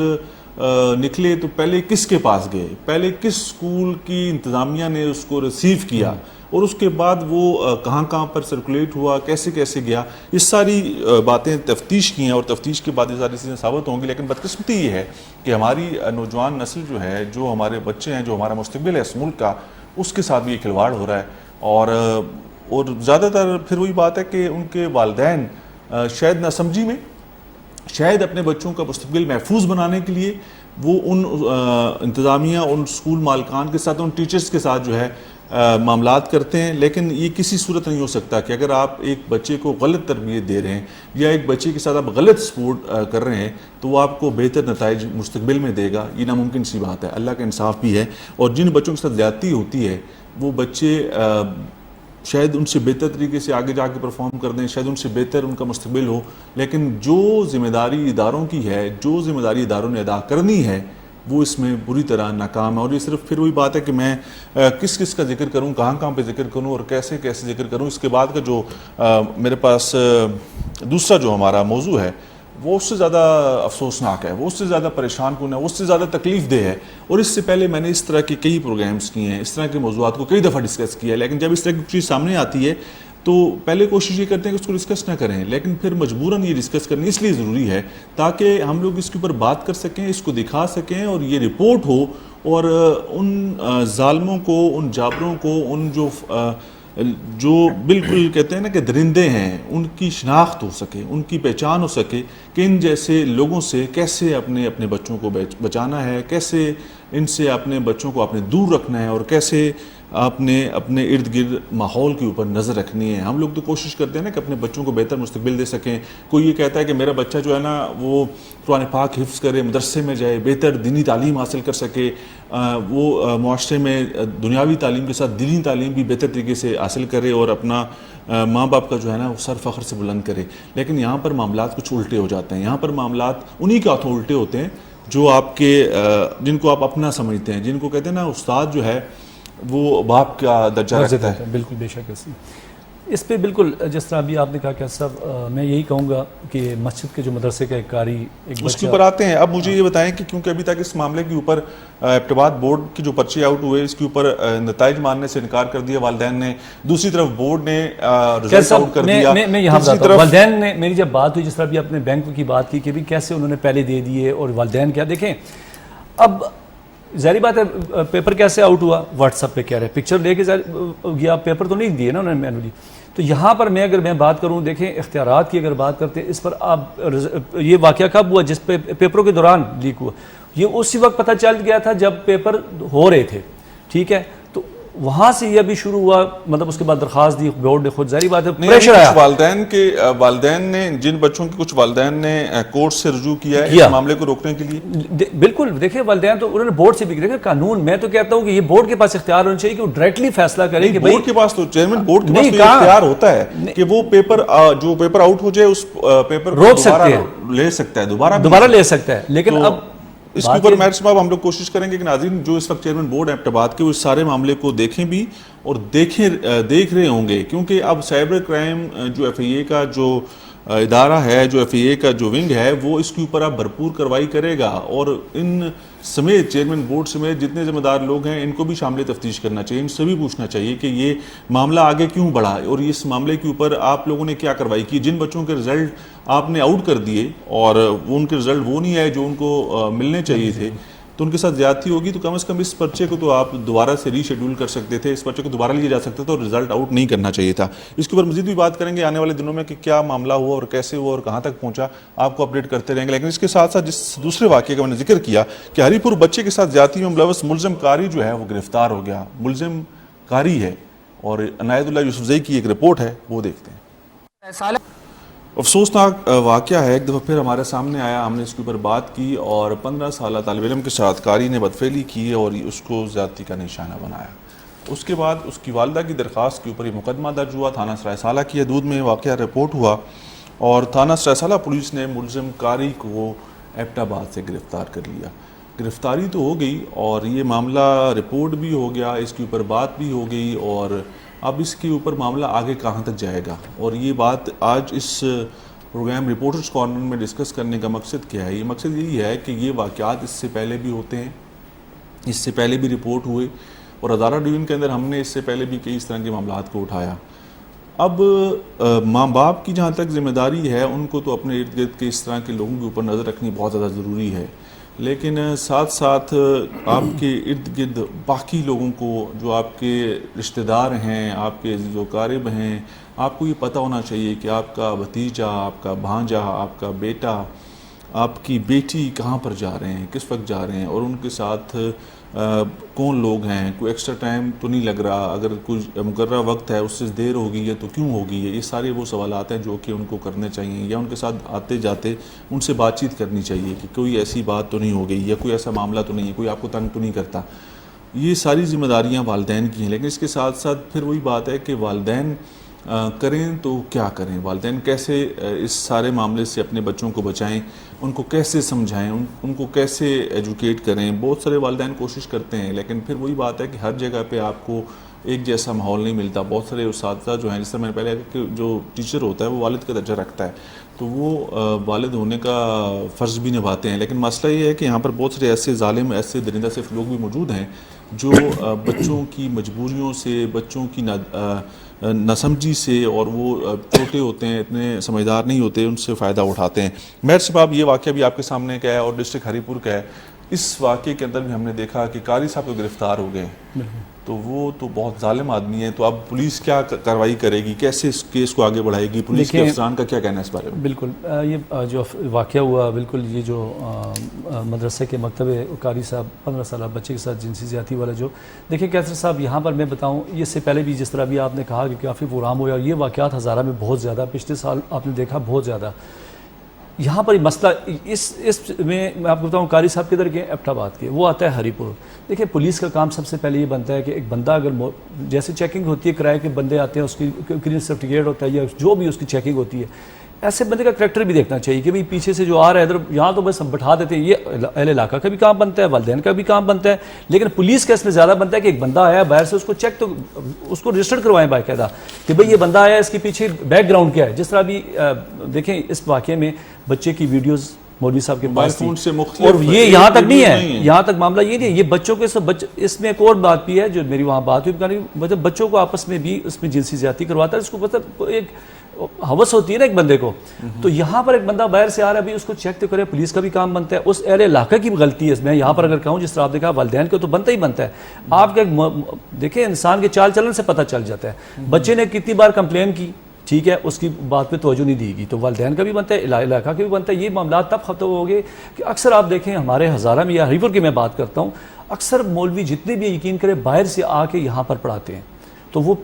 Speaker 1: نکلے تو پہلے کس کے پاس گئے, پہلے کس اسکول کی انتظامیہ نے اس کو ریسیو کیا, اور اس کے بعد وہ کہاں کہاں پر سرکولیٹ ہوا, کیسے کیسے گیا. یہ ساری باتیں تفتیش کی ہیں اور تفتیش کے بعد یہ ساری چیزیں ثابت ہوں گی. لیکن بدقسمتی یہ ہے کہ ہماری نوجوان نسل جو ہے, جو ہمارے بچے ہیں, جو ہمارا مستقبل ہے اس ملک کا, اس کے ساتھ بھی یہ کھلواڑ ہو رہا ہے. اور زیادہ تر پھر وہی بات ہے کہ ان کے والدین شاید ناسمجھی میں, شاید اپنے بچوں کا مستقبل محفوظ بنانے کے لیے وہ ان انتظامیہ, ان اسکول مالکان کے ساتھ, ان ٹیچرز کے ساتھ جو ہے معاملات کرتے ہیں. لیکن یہ کسی صورت نہیں ہو سکتا کہ اگر آپ ایک بچے کو غلط تربیت دے رہے ہیں یا ایک بچے کے ساتھ آپ غلط سپورٹ کر رہے ہیں تو وہ آپ کو بہتر نتائج مستقبل میں دے گا. یہ ناممکن سی بات ہے, اللہ کا انصاف بھی ہے. اور جن بچوں کے ساتھ زیادتی ہوتی ہے وہ بچے شاید ان سے بہتر طریقے سے آگے جا کے پرفارم کر دیں, شاید ان سے بہتر ان کا مستقبل ہو, لیکن جو ذمہ داری اداروں کی ہے, جو ذمہ داری اداروں نے ادا کرنی ہے, وہ اس میں بری طرح ناکام ہے. اور یہ صرف پھر وہی بات ہے کہ میں کس کس کا ذکر کروں, کہاں کہاں پہ ذکر کروں اور کیسے کیسے ذکر کروں. اس کے بعد کا جو میرے پاس دوسرا جو ہمارا موضوع ہے وہ اس سے زیادہ افسوسناک ہے, وہ اس سے زیادہ پریشان کن ہے, وہ اس سے زیادہ تکلیف دہ ہے. اور اس سے پہلے میں نے اس طرح کے کئی پروگرامز کیے ہیں, اس طرح کے موضوعات کو کئی دفعہ ڈسکس کیا ہے. لیکن جب اس طرح کی چیز سامنے آتی ہے تو پہلے کوشش یہ کرتے ہیں کہ اس کو ڈسکس نہ کریں, لیکن پھر مجبوراً یہ ڈسکس کرنی اس لیے ضروری ہے تاکہ ہم لوگ اس کے اوپر بات کر سکیں, اس کو دکھا سکیں اور یہ رپورٹ ہو, اور ان ظالموں کو, ان جابروں کو, ان جو بالکل کہتے ہیں نا کہ درندے ہیں, ان کی شناخت ہو سکے, ان کی پہچان ہو سکے کہ ان جیسے لوگوں سے کیسے اپنے بچوں کو بچانا ہے, کیسے ان سے اپنے بچوں کو اپنے دور رکھنا ہے, اور کیسے اپنے ارد گرد ماحول کے اوپر نظر رکھنی ہے. ہم لوگ تو کوشش کرتے ہیں نا کہ اپنے بچوں کو بہتر مستقبل دے سکیں. کوئی یہ کہتا ہے کہ میرا بچہ جو ہے نا وہ قرآن پاک حفظ کرے, مدرسے میں جائے, بہتر دینی تعلیم حاصل کر سکے, وہ معاشرے میں دنیاوی تعلیم کے ساتھ دینی تعلیم بھی بہتر طریقے سے حاصل کرے اور اپنا ماں باپ کا جو ہے نا وہ سر فخر سے بلند کرے. لیکن یہاں پر معاملات کچھ الٹے ہو جاتے ہیں. یہاں پر معاملات انہی کے ہاتھوں الٹے ہوتے ہیں جو آپ کے, جن کو آپ اپنا سمجھتے ہیں, جن کو کہتے ہیں نا استاد جو ہے وہ باپ کا درجہ رکھتا ہے.
Speaker 2: بالکل بے شک. اس پہ بالکل جس طرح ابھی آپ نے کہا کہ صاحب, میں یہی کہوں گا کہ مسجد کے جو مدرسے کا ایک قاری
Speaker 1: اس کے اوپر آتے ہیں. اب مجھے یہ بتائیں کہ کیونکہ ابھی تک اس معاملے کے اوپر ایبٹ آباد بورڈ کی جو پرچے آؤٹ ہوئے اس کے اوپر نتائج ماننے سے انکار کر دیا والدین نے, دوسری طرف بورڈ نے رزلٹ آؤٹ کر دیا.
Speaker 2: میں یہاں بتاتا ہوں, والدین نے, میری جب بات ہوئی جس طرح ابھی اپنے بینک کی بات کی کہ بھی کیسے انہوں نے پہلے دے دیے اور والدین کیا, دیکھیں اب ظاہری بات ہے پیپر کیسے آؤٹ ہوا, واٹس ایپ پہ کہہ رہے پکچر لے کے گیا, پیپر تو نہیں دیے نا انہوں نے مینولی. تو یہاں پر اگر میں بات کروں, دیکھیں اختیارات کی اگر بات کرتے ہیں اس پر, آپ یہ واقعہ کب ہوا جس پہ پیپروں کے دوران لیک ہوا, یہ اسی وقت پتہ چل گیا تھا جب پیپر ہو رہے تھے, ٹھیک ہے. تو وہاں سے یہ بھی شروع ہوا, مطلب اس کے بعد درخواست دی بورڈ نے خود, ظاہری بات ہے
Speaker 1: نہیں,
Speaker 2: پریشر آیا.
Speaker 1: والدین نے جن بچوں کے کچھ والدین نے کورٹ سے رجوع کیا ہے اس معاملے کو روکنے کے لیے.
Speaker 2: بالکل, دیکھیں والدین تو انہوں نے بورڈ سے بھی, دیکھیں قانون, میں تو کہتا ہوں کہ یہ بورڈ کے پاس اختیار ہونا چاہیے کہ وہ ڈائریکٹلی فیصلہ کرے کہ
Speaker 1: بورڈ کے پاس تو چیئرمین بورڈ کے پاس تو اختیار ہوتا ہے کہ وہ جو پیپر آؤٹ ہو جائے اس پیپر کو
Speaker 2: روک سکتے ہیں,
Speaker 1: لے سکتا ہے,
Speaker 2: دوبارہ لے سکتا ہے. لیکن اب
Speaker 1: اس کے اوپر میئر صاحب ہم لوگ کوشش کریں گے کہ ناظرین جو اس وقت چیئرمین بورڈ ایبٹ آباد کے اس سارے معاملے کو دیکھیں بھی اور دیکھ رہے ہوں گے, کیونکہ اب سائبر کرائم جو ایف آئی اے کا جو ادارہ ہے, جو ایف آئی اے کا جو ونگ ہے, وہ اس کے اوپر اب بھرپور کارروائی کرے گا, اور ان سمیت چیئرمین بورڈ سمیت جتنے ذمہ دار لوگ ہیں ان کو بھی شامل تفتیش کرنا چاہیے, ان سے بھی پوچھنا چاہیے کہ یہ معاملہ آگے کیوں بڑھا اور اس معاملے کے اوپر آپ لوگوں نے کیا کارروائی کی. جن بچوں کے رزلٹ آپ نے آؤٹ کر دیے اور ان کے رزلٹ وہ نہیں آئے جو ان کو ملنے چاہیے تھے, تو ان کے ساتھ زیادتی ہوگی, تو کم از کم اس پرچے کو تو آپ دوبارہ سے ری شیڈول کر سکتے تھے, اس پرچے کو دوبارہ لیا جا سکتا تھا اور رزلٹ آؤٹ نہیں کرنا چاہیے تھا. اس کے اوپر مزید بھی بات کریں گے آنے والے دنوں میں کہ کیا معاملہ ہوا اور کیسے ہوا اور کہاں تک پہنچا, آپ کو اپڈیٹ کرتے رہیں گے. لیکن اس کے ساتھ ساتھ جس دوسرے واقعے کا میں نے ذکر کیا کہ ہری پور بچے کے ساتھ زیادتی میں ملوث ملزم قاری جو ہے وہ گرفتار ہو گیا. ملزم قاری ہے اور عنایت اللہ یوسفزئی کی ایک رپورٹ ہے, وہ دیکھتے ہیں. افسوسناک واقعہ ہے, ایک دفعہ پھر ہمارے سامنے آیا, ہم نے اس کے اوپر بات کی اور 15 سالہ طالب علم کے ساتھ قاری نے بدفعلی کی اور اس کو زیادتی کا نشانہ بنایا. اس کے بعد اس کی والدہ کی درخواست کے اوپر یہ مقدمہ درج ہوا, تھانہ سرائے سالہ کی حدود میں واقعہ رپورٹ ہوا اور تھانہ سرائے سالہ پولیس نے ملزم قاری کو ایبٹ آباد سے گرفتار کر لیا. گرفتاری تو ہو گئی اور یہ معاملہ رپورٹ بھی ہو گیا, اس کے اوپر بات بھی ہو گئی, اور اب اس کے اوپر معاملہ آگے کہاں تک جائے گا. اور یہ بات آج اس پروگرام رپورٹرز کارنر میں ڈسکس کرنے کا مقصد کیا ہے؟ یہ مقصد یہی ہے کہ یہ واقعات اس سے پہلے بھی ہوتے ہیں, اس سے پہلے بھی رپورٹ ہوئے, اور ادارہ ڈویژن کے اندر ہم نے اس سے پہلے بھی کئی اس طرح کے معاملات کو اٹھایا. اب ماں باپ کی جہاں تک ذمہ داری ہے, ان کو تو اپنے ارد گرد کے اس طرح کے لوگوں کے اوپر نظر رکھنی بہت زیادہ ضروری ہے, لیکن ساتھ ساتھ آپ کے ارد گرد باقی لوگوں کو جو آپ کے رشتہ دار ہیں, آپ کے عزیز و اقارب ہیں, آپ کو یہ پتہ ہونا چاہیے کہ آپ کا بھتیجا, آپ کا بھانجا, آپ کا بیٹا, آپ کی بیٹی کہاں پر جا رہے ہیں, کس وقت جا رہے ہیں, اور ان کے ساتھ کون لوگ ہیں, کوئی ایکسٹرا ٹائم تو نہیں لگ رہا, اگر کوئی مقررہ وقت ہے اس سے دیر ہوگی ہے تو کیوں ہوگی ہے. یہ سارے وہ سوالات ہیں جو کہ ان کو کرنے چاہیے, یا ان کے ساتھ آتے جاتے ان سے بات چیت کرنی چاہیے کہ کوئی ایسی بات تو نہیں ہو گئی, یا کوئی ایسا معاملہ تو نہیں ہے, کوئی آپ کو تنگ تو نہیں کرتا. یہ ساری ذمہ داریاں والدین کی ہیں, لیکن اس کے ساتھ ساتھ پھر وہی بات ہے کہ والدین کریں تو کیا کریں, والدین کیسے اس سارے معاملے سے اپنے بچوں کو بچائیں, ان کو کیسے سمجھائیں, ان کو کیسے ایجوکیٹ کریں. بہت سارے والدین کوشش کرتے ہیں, لیکن پھر وہی بات ہے کہ ہر جگہ پہ آپ کو ایک جیسا ماحول نہیں ملتا. بہت سارے اساتذہ جو ہیں, جس طرح میں نے پہلے کہ جو ٹیچر ہوتا ہے وہ والد کا درجہ رکھتا ہے, تو وہ والد ہونے کا فرض بھی نبھاتے ہیں. لیکن مسئلہ یہ ہے کہ یہاں پر بہت سارے ایسے ظالم, ایسے درندہ صرف لوگ بھی موجود ہیں جو بچوں کی مجبوریوں سے, بچوں کی ناسمجھی سے, اور وہ چھوٹے ہوتے ہیں, اتنے سمجھدار نہیں ہوتے, ان سے فائدہ اٹھاتے ہیں. میئر صاحب یہ واقعہ بھی آپ کے سامنے کا ہے اور ڈسٹرکٹ ہری پور کا ہے. اس واقعے کے اندر بھی ہم نے دیکھا کہ قاری صاحب کو گرفتار ہو گئے, تو وہ تو بہت ظالم آدمی ہے, تو اب پولیس کیا کارروائی کرے گی, کیسے اس کیس کو آگے بڑھائے گی, پولیس کے افسران کا کیا کہنا ہے اس بارے میں؟
Speaker 2: بالکل, یہ جو واقعہ ہوا, بالکل یہ جو مدرسے کے مکتب قاری صاحب 15 سالہ بچے کے ساتھ جنسی زیادتی والا, جو دیکھیں کیسر صاحب یہاں پر میں بتاؤں, یہ سے پہلے بھی جس طرح بھی آپ نے کہا کہ کافی پروگرام ہوا, یہ واقعات ہزارہ میں بہت زیادہ, پچھلے سال آپ نے دیکھا بہت زیادہ. یہاں پر مسئلہ اس میں آپ کو بتاؤں, قاری صاحب کدھر کے, ایبٹ آباد کے, وہ آتا ہے ہری پور. دیکھیں پولیس کا کام سب سے پہلے یہ بنتا ہے کہ ایک بندہ اگر جیسے چیکنگ ہوتی ہے, کرائے کے بندے آتے ہیں, اس کی کرینل سرٹیفکیٹ ہوتا ہے یا جو بھی اس کی چیکنگ ہوتی ہے, ایسے بندے کا کریکٹر بھی دیکھنا چاہیے کہ بھئی پیچھے سے جو آ رہا ہے ادھر, یہاں تو بس ہم بٹھا دیتے ہیں. یہ اہل علاقہ کا بھی کام بنتا ہے, والدین کا بھی کام بنتا ہے, لیکن پولیس کا اس میں زیادہ بنتا ہے کہ ایک بندہ آیا باہر سے, اس کو چیک تو اس کو رجسٹر کروائیں باقاعدہ کہ بھئی یہ بندہ آیا, اس کے پیچھے بیک گراؤنڈ کیا ہے. جس طرح بھی دیکھیں اس واقعے میں بچے کی ویڈیوز مولوی صاحب کے پاس تھی, اور یہ یہاں تک نہیں ہے, یہاں تک معاملہ یہ نہیں ہے, یہ بچوں کے اس میں ایک اور بات بھی ہے جو میری وہاں بات ہوئی, مطلب بچوں کو آپس میں بھی اس میں جنسی زیادتی کرواتا ہے, اس کو مطلب ایک ہوس ہوتی ہے نا ایک بندے کو. تو یہاں پر ایک بندہ باہر سے آ رہا ہے, اس کو چیک تو کرے, پولیس کا بھی کام بنتا ہے, اس اہل علاقہ کی بھی غلطی ہے. میں یہاں پر اگر کہوں, جس طرح آپ دیکھا والدین کو تو بنتا ہی بنتا ہے. آپ کا دیکھیں انسان کے چال چلن سے پتہ چل جاتا ہے. بچے نے کتنی بار کمپلین کی, ٹھیک ہے, اس کی بات پہ توجہ نہیں دی گی, تو والدین کا بھی بنتا ہے, علاقہ کا بھی بنتا ہے. یہ معاملات تب ختم ہو گئے کہ اکثر آپ دیکھیں ہمارے ہزارہ میں یا ہری پور کی میں بات کرتا ہوں, اکثر مولوی جتنے بھی یقین کرے باہر سے آ کے یہاں پر پڑھاتے ہیں، تو وہ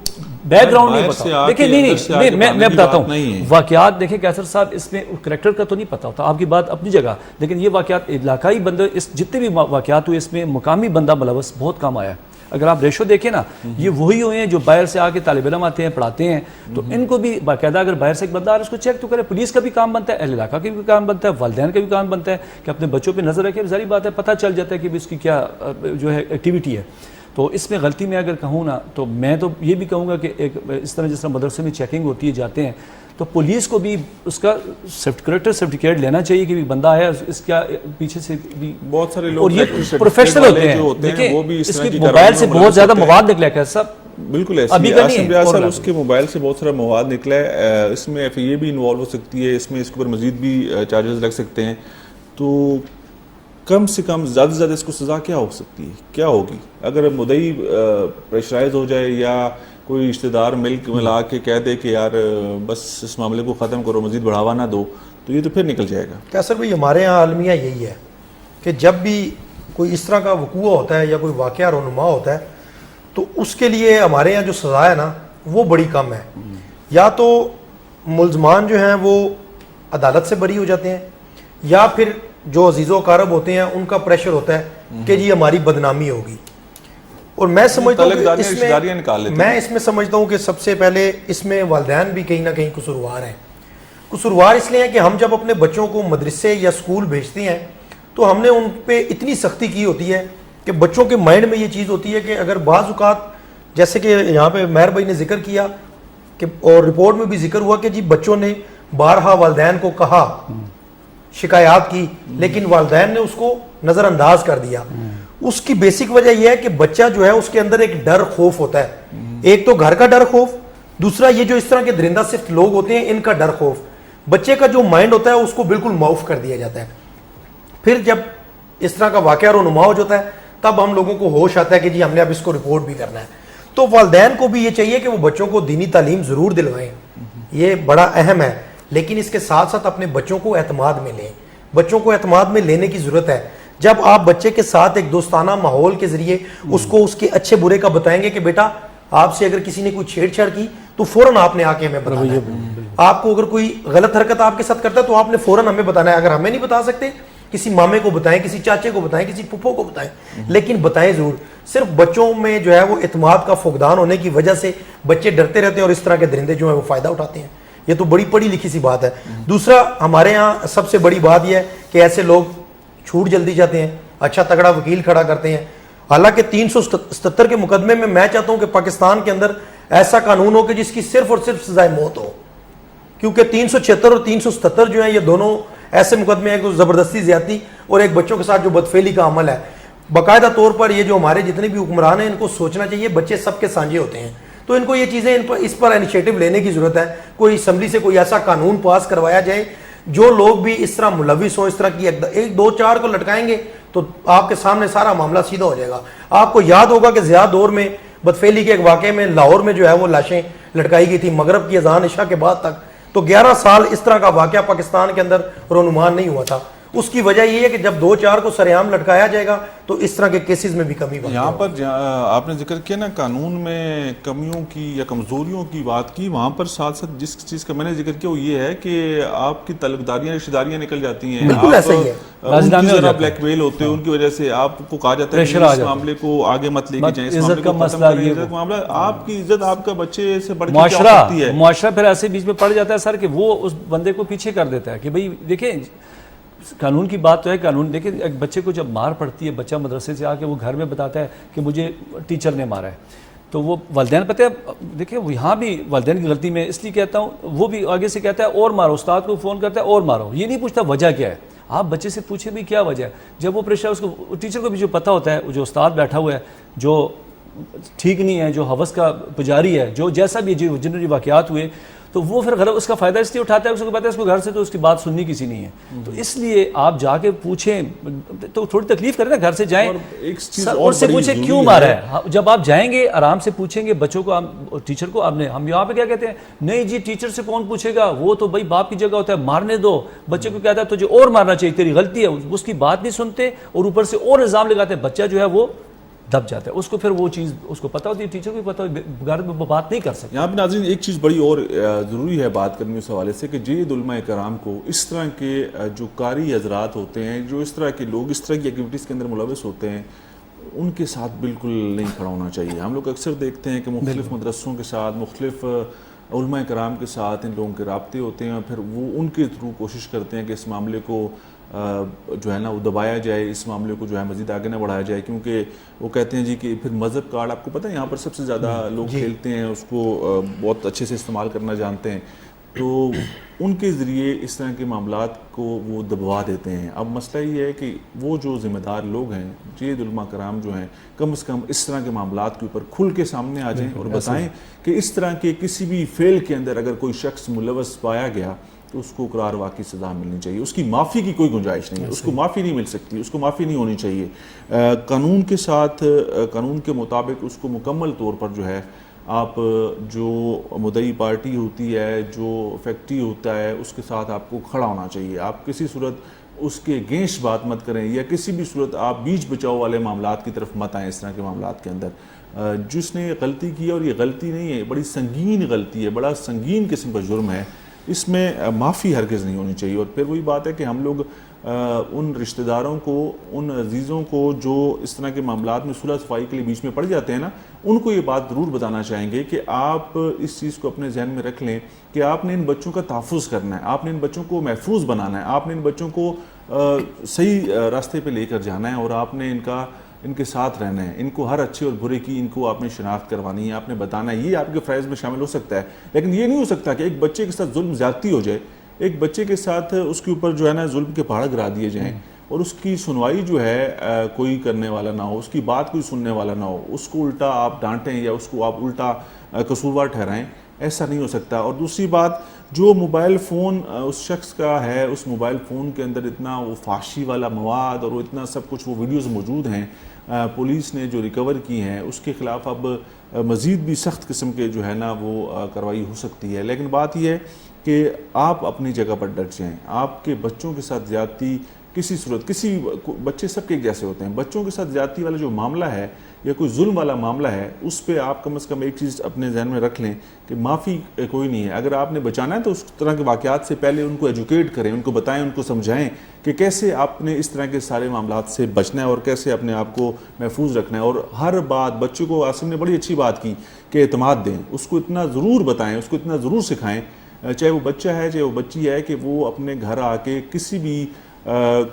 Speaker 2: بیک گراؤنڈ نہیں پتا. دیکھیں نہیں میں بتاتا ہوں واقعات. دیکھیں کیسر صاحب اس میں کریکٹر کا تو نہیں پتا ہوتا، آپ کی بات اپنی جگہ، لیکن یہ واقعات علاقائی بندے جتنے بھی واقعات ہوئے اس میں مقامی بندہ ملوث بہت کام آیا ہے. اگر آپ ریشو دیکھیں نا، یہ وہی ہوئے ہیں جو باہر سے آ کے طالب علم آتے ہیں پڑھاتے ہیں، تو ان کو بھی باقاعدہ اگر باہر سے ایک بندہ آ رہا ہے اس کو چیک تو کرے. پولیس کا بھی کام بنتا ہے، اہل علاقہ کا بھی کام بنتا ہے، والدین کا بھی کام بنتا ہے کہ اپنے بچوں پہ نظر رکھے. ظاہری بات ہے پتہ چل جاتا ہے کہ اس کی کیا جو ہے ایکٹیویٹی ہے. تو اس میں غلطی میں اگر کہوں نا تو میں تو یہ بھی کہوں گا کہ ایک اس طرح جس طرح مدرسے میں چیکنگ ہوتی ہے جاتے ہیں، تو پولیس کو بھی اس کا کریکٹر سرٹیفکیٹ لینا چاہیے کہ بندہ ہے اس کا پیچھے سے بھی.
Speaker 1: بہت سارے لوگ
Speaker 2: اور یہ پروفیشنل ہوتے ہیں. دیکھیں
Speaker 1: وہ بھی
Speaker 2: اس کے موبائل سے بہت زیادہ مواد نکلا ہے سب.
Speaker 1: بالکل ایسے آصم ریاض صاحب اس کے موبائل سے بہت سارا مواد نکلا ہے. اس میں ایف اے بھی انوالو ہو سکتی ہے، اس میں اس کے اوپر مزید بھی چارجز لگ سکتے ہیں. تو کم سے کم زیادہ سے زیادہ اس کو سزا کیا ہو سکتی ہے، کیا ہوگی اگر مدعی پریشرائز ہو جائے یا کوئی رشتہ دار ملا کے کہہ دے کہ یار بس اس معاملے کو ختم کرو، مزید بڑھاوا نہ دو، تو یہ تو پھر نکل جائے گا.
Speaker 3: کیسر بھائی ہمارے یہاں عالمیہ یہی ہے کہ جب بھی کوئی اس طرح کا وقوع ہوتا ہے یا کوئی واقعہ رونما ہوتا ہے تو اس کے لیے ہمارے یہاں جو سزا ہے نا وہ بڑی کم ہے. یا تو ملزمان جو ہیں وہ عدالت سے بری ہو جاتے ہیں، یا پھر جو عزیز و اقارب ہوتے ہیں ان کا پریشر ہوتا ہے کہ جی ہماری بدنامی ہوگی. اور میں سمجھتا ہوں کہ اس میں سمجھتا ہوں کہ سب سے پہلے اس میں والدین بھی کہیں نہ کہیں قصوروار ہیں. قصوروار اس لیے ہیں کہ ہم جب اپنے بچوں کو مدرسے یا اسکول بھیجتے ہیں تو ہم نے ان پہ اتنی سختی کی ہوتی ہے کہ بچوں کے مائنڈ میں یہ چیز ہوتی ہے کہ اگر بعض اوقات جیسے کہ یہاں پہ مہر بھائی نے ذکر کیا کہ اور رپورٹ میں بھی ذکر ہوا کہ جی بچوں نے بارہا والدین کو کہا، شکایات کی، لیکن والدین نے اس کو نظر انداز کر دیا. اس کی بیسک وجہ یہ ہے کہ بچہ جو ہے اس کے اندر ایک ڈر خوف ہوتا ہے. ایک تو گھر کا ڈر خوف، دوسرا یہ جو اس طرح کے درندہ صفت لوگ ہوتے ہیں ان کا ڈر خوف. بچے کا جو مائنڈ ہوتا ہے اس کو بالکل معاف کر دیا جاتا ہے. پھر جب اس طرح کا واقعہ رونما ہو جاتا ہے تب ہم لوگوں کو ہوش آتا ہے کہ جی ہم نے اب اس کو رپورٹ بھی کرنا ہے. تو والدین کو بھی یہ چاہیے کہ وہ بچوں کو دینی تعلیم ضرور دلوائیں، یہ بڑا اہم ہے، لیکن اس کے ساتھ ساتھ اپنے بچوں کو اعتماد میں لیں. بچوں کو اعتماد میں لینے کی ضرورت ہے. جب آپ بچے کے ساتھ ایک دوستانہ ماحول کے ذریعے اس کو اس کے اچھے برے کا بتائیں گے کہ بیٹا آپ سے اگر کسی نے کوئی چھیڑ چھاڑ کی تو فوراً آپ نے آ کے ہمیں بتانا ہے. آپ کو اگر کوئی غلط حرکت آپ کے ساتھ کرتا ہے تو آپ نے فوراً ہمیں بتانا ہے. اگر ہمیں نہیں بتا سکتے کسی مامے کو بتائیں، کسی چاچے کو بتائیں، کسی پھپھو کو بتائیں، لیکن بتائیں ضرور. صرف بچوں میں جو ہے وہ اعتماد کا فقدان ہونے کی وجہ سے بچے ڈرتے رہتے ہیں اور اس طرح کے درندے جو ہیں وہ فائدہ اٹھاتے ہیں. یہ تو بڑی پڑھی لکھی سی بات ہے. دوسرا ہمارے یہاں سب سے بڑی بات یہ ہے کہ ایسے لوگ چھوٹ جلدی جاتے ہیں، اچھا تگڑا وکیل کھڑا کرتے ہیں. حالانکہ 377 کے مقدمے میں میں چاہتا ہوں کہ پاکستان کے اندر ایسا قانون ہو کہ جس کی صرف اور صرف سزائے موت ہو، کیونکہ 376 اور 377 جو ہیں یہ دونوں ایسے مقدمے ہیں کہ زبردستی زیادتی اور ایک بچوں کے ساتھ جو بدفعلی کا عمل ہے. باقاعدہ طور پر یہ جو ہمارے جتنے بھی حکمران ہیں ان کو سوچنا چاہیے، بچے سب کے سانجے ہوتے ہیں، تو ان کو یہ چیزیں اس پر انیشیٹو لینے کی ضرورت ہے. کوئی اسمبلی سے کوئی ایسا قانون پاس کروایا جائے جو لوگ بھی اس طرح ملوث ہوں، اس طرح کی ایک دو چار کو لٹکائیں گے تو آپ کے سامنے سارا معاملہ سیدھا ہو جائے گا. آپ کو یاد ہوگا کہ ضیاء دور میں بدفعلی کے ایک واقعے میں لاہور میں جو ہے وہ لاشیں لٹکائی گئی تھی مغرب کی اذان عشاء کے بعد تک. تو 11 سال اس طرح کا واقعہ پاکستان کے اندر رونمان نہیں ہوا تھا. اس کی وجہ یہ ہے کہ جب 2-4 کو سرعام لٹکایا جائے گا تو اس طرح کے کیسز میں بھی کمی بڑھے.
Speaker 1: یہاں پر آپ نے ذکر کیا نا قانون میں کمیوں کی یا کمزوریوں کی بات کی، وہاں پر ساتھ ساتھ جس چیز کا میں نے ذکر کیا وہ یہ ہے کہ آپ کی تعلقداریاں رشتہ داریاں نکل جاتی ہیں.
Speaker 3: بالکل ایسا ہی ہے.
Speaker 1: بلیک میل ہوتے ہیں ان کی وجہ سے آپ کو کہا جاتا ہے کہ اس معاملے کو آگے مت لے کے جائیں، اس معاملے کو ختم کریں. عزت معاملہ آپ کی عزت آپ کا بچے سے بڑھ کے کیا ہو سکتی ہے.
Speaker 2: معاشرہ پھر ایسے بیچ میں پڑ جاتا ہے سر کہ وہ اس بندے کو پیچھے کر دیتا ہے کہ بھئی دیکھیں قانون کی بات تو ہے. قانون دیکھیں ایک بچے کو جب مار پڑتی ہے، بچہ مدرسے سے آ کے وہ گھر میں بتاتا ہے کہ مجھے ٹیچر نے مارا ہے، تو وہ والدین پتہ ہے دیکھیں یہاں بھی والدین کی غلطی میں اس لیے کہتا ہوں، وہ بھی آگے سے کہتا ہے اور مارو، استاد کو فون کرتا ہے اور مارو، یہ نہیں پوچھتا وجہ کیا ہے. آپ بچے سے پوچھیں بھی کیا وجہ ہے. جب وہ پریشر اس کو ٹیچر کو بھی جو پتہ ہوتا ہے، جو استاد بیٹھا ہوا ہے جو ٹھیک نہیں ہے، جو ہوس کا پجاری ہے، جو جیسا بھی جنرلی واقعات ہوئے، تو وہ پھر غلط اس کا فائدہ اس لیے اٹھاتا ہے، اس کو پتہ ہے اس کو گھر سے تو اس کی بات سننی کسی نہیں ہے، تو اس لیے آپ جا کے پوچھیں تو تھوڑی تکلیف کریں نا، گھر سے جائیں
Speaker 1: اور ایک چیز
Speaker 2: اور
Speaker 1: اور
Speaker 2: سے
Speaker 1: بڑی
Speaker 2: پوچھیں
Speaker 1: ضروری
Speaker 2: کیوں مارا ہے، جب آپ جائیں گے آرام سے پوچھیں گے بچوں کو، ٹیچر کو آپ نے، ہم یہاں پہ کیا کہتے ہیں، نہیں جی ٹیچر سے کون پوچھے گا، وہ تو بھائی باپ کی جگہ ہوتا ہے، مارنے دو، بچے کو کہتا ہے تجھے اور مارنا چاہیے، تیری غلطی ہے، اس کی بات نہیں سنتے اور اوپر سے اور الزام لگاتے ہیں، بچہ جو ہے وہ دب جاتا ہے، اس کو پھر وہ چیز اس کو پتہ ہوتی ہے، ٹیچر کو بھی پتہ ہوتی ہے، گھر میں وہ بات نہیں کر سکتے۔
Speaker 1: یہاں پہ ناظرین ایک چیز بڑی اور ضروری ہے بات کرنے اس حوالے سے کہ جید علماء کرام کو اس طرح کے جو قاری حضرات ہوتے ہیں، جو اس طرح کے لوگ اس طرح کی ایکٹیویٹیز کے اندر ملوث ہوتے ہیں، ان کے ساتھ بالکل نہیں کھڑا ہونا چاہیے۔ ہم لوگ اکثر دیکھتے ہیں کہ مختلف مدرسوں کے ساتھ، مختلف علماء کرام کے ساتھ ان لوگوں کے رابطے ہوتے ہیں، اور پھر وہ ان کے تھرو کوشش کرتے ہیں کہ اس معاملے کو جو ہے نا وہ دبایا جائے، اس معاملے کو جو ہے مزید آگے نہ بڑھایا جائے، کیونکہ وہ کہتے ہیں جی کہ پھر مذہب کارڈ آپ کو پتہ ہے یہاں پر سب سے زیادہ لوگ کھیلتے ہیں، اس کو بہت اچھے سے استعمال کرنا جانتے ہیں، تو ان کے ذریعے اس طرح کے معاملات کو وہ دبوا دیتے ہیں۔ اب مسئلہ یہ ہے کہ وہ جو ذمہ دار لوگ ہیں، جید علماء کرام جو ہیں، کم از کم اس طرح کے معاملات کے اوپر کھل کے سامنے آ جائیں اور بتائیں کہ اس طرح کے کسی بھی فعل کے اندر اگر کوئی شخص ملوث پایا گیا تو اس کو قرار واقعی سزا ملنی چاہیے، اس کی معافی کی کوئی گنجائش نہیں ہے، اس کو معافی نہیں مل سکتی، اس کو معافی نہیں ہونی چاہیے۔ قانون کے ساتھ، قانون کے مطابق اس کو مکمل طور پر جو ہے آپ جو مدعی پارٹی ہوتی ہے، جو فیکٹری ہوتا ہے، اس کے ساتھ آپ کو کھڑا ہونا چاہیے۔ آپ کسی صورت اس کے اگینسٹ بات مت کریں، یا کسی بھی صورت آپ بیچ بچاؤ والے معاملات کی طرف مت آئیں۔ اس طرح کے معاملات کے اندر جس نے یہ غلطی کی ہے، اور یہ غلطی نہیں ہے، بڑی سنگین غلطی ہے، بڑا سنگین قسم کا جرم ہے، اس میں معافی ہرگز نہیں ہونی چاہیے۔ اور پھر وہی بات ہے کہ ہم لوگ ان رشتہ داروں کو، ان عزیزوں کو جو اس طرح کے معاملات میں صلح صفائی کے لیے بیچ میں پڑ جاتے ہیں نا، ان کو یہ بات ضرور بتانا چاہیں گے کہ آپ اس چیز کو اپنے ذہن میں رکھ لیں کہ آپ نے ان بچوں کا تحفظ کرنا ہے، آپ نے ان بچوں کو محفوظ بنانا ہے، آپ نے ان بچوں کو صحیح راستے پہ لے کر جانا ہے، اور آپ نے ان کے ساتھ رہنا ہے، ان کو ہر اچھے اور برے کی ان کو آپ نے شناخت کروانی ہے، آپ نے بتانا ہے، یہ آپ کے فرائض میں شامل ہو سکتا ہے۔ لیکن یہ نہیں ہو سکتا کہ ایک بچے کے ساتھ ظلم زیادتی ہو جائے، ایک بچے کے ساتھ اس کے اوپر جو ہے نا ظلم کے پہاڑ گرا دیے جائیں، اور اس کی سنوائی جو ہے کوئی کرنے والا نہ ہو، اس کی بات کوئی سننے والا نہ ہو، اس کو الٹا آپ ڈانٹیں یا اس کو آپ الٹا قصوروار ٹھہرائیں، ایسا نہیں ہو سکتا۔ اور دوسری بات، جو موبائل فون اس شخص کا ہے، اس موبائل فون کے اندر اتنا وہ فحشی والا مواد اور وہ اتنا سب کچھ وہ ویڈیوز موجود ہیں، پولیس نے جو ریکور کی ہیں، اس کے خلاف اب مزید بھی سخت قسم کے جو ہے نا وہ کارروائی ہو سکتی ہے۔ لیکن بات یہ ہے کہ آپ اپنی جگہ پر ڈٹ جائیں، آپ کے بچوں کے ساتھ زیادتی کسی صورت، بچے سب کے ایک جیسے ہوتے ہیں، بچوں کے ساتھ زیادتی والا جو معاملہ ہے یا کوئی ظلم والا معاملہ ہے، اس پہ آپ کم از کم ایک چیز اپنے ذہن میں رکھ لیں کہ معافی کوئی نہیں ہے۔ اگر آپ نے بچانا ہے تو اس طرح کے واقعات سے پہلے ان کو ایجوکیٹ کریں، ان کو بتائیں، ان کو سمجھائیں کہ کیسے آپ نے اس طرح کے سارے معاملات سے بچنا ہے اور کیسے اپنے آپ کو محفوظ رکھنا ہے۔ اور ہر بات بچوں کو، عاصم نے بڑی اچھی بات کی کہ اعتماد دیں، اس کو اتنا ضرور بتائیں، اس کو اتنا ضرور سکھائیں، چاہے وہ بچہ ہے چاہے وہ بچی ہے، کہ وہ اپنے گھر آ کے کسی بھی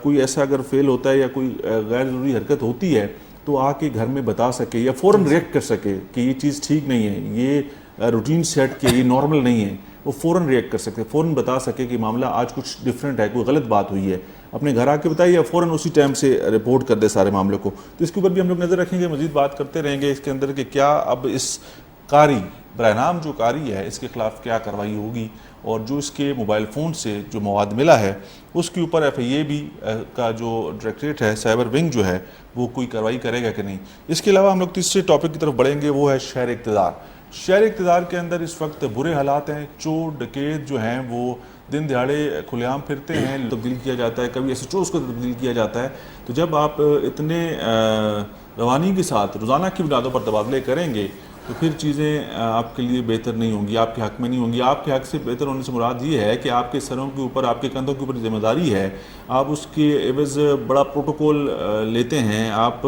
Speaker 1: کوئی ایسا اگر فیل ہوتا ہے یا کوئی غیر ضروری حرکت ہوتی ہے تو آ کے گھر میں بتا سکے یا فوراً ریئیکٹ کر سکے کہ یہ چیز ٹھیک نہیں ہے، یہ روٹین سیٹ کیا، یہ نارمل نہیں ہے، وہ فوراً ریئیکٹ کر سکے، فوراً بتا سکے کہ معاملہ آج کچھ ڈیفرنٹ ہے، کوئی غلط بات ہوئی ہے، اپنے گھر آ کے بتائیے یا فوراً اسی ٹائم سے رپورٹ کر دے سارے معاملے کو۔ تو اس کے اوپر بھی ہم لوگ نظر رکھیں گے، مزید بات کرتے رہیں گے اس کے اندر کہ کیا اب اس قاری براہ نام جو قاری ہے اس کے خلاف کیا کارروائی ہوگی، اور جو اس کے موبائل فون سے جو مواد ملا ہے اس کے اوپر ایف آئی اے بھی کا جو ڈائریکٹریٹ ہے، سائبر ونگ جو ہے، وہ کوئی کارروائی کرے گا کہ نہیں۔ اس کے علاوہ ہم لوگ تیسرے ٹاپک کی طرف بڑھیں گے، وہ ہے شہر اقتدار۔ شہر اقتدار کے اندر اس وقت برے حالات ہیں، چور ڈکیت جو ہیں وہ دن دہاڑے کھلے عام پھرتے ہیں، تبدیل کیا جاتا ہے، کبھی ایسے چوز کو تبدیل کیا جاتا ہے۔ تو جب آپ اتنے روانی کے ساتھ روزانہ کی بنیادوں پر تبادلے کریں گے تو پھر چیزیں آپ کے لیے بہتر نہیں ہوں گی، آپ کے حق میں نہیں ہوں گی۔ آپ کے حق سے بہتر ہونے سے مراد یہ ہے کہ آپ کے سروں کے اوپر، آپ کے کندھوں کے اوپر ذمہ داری ہے، آپ اس کے عوض بڑا پروٹوکول لیتے ہیں، آپ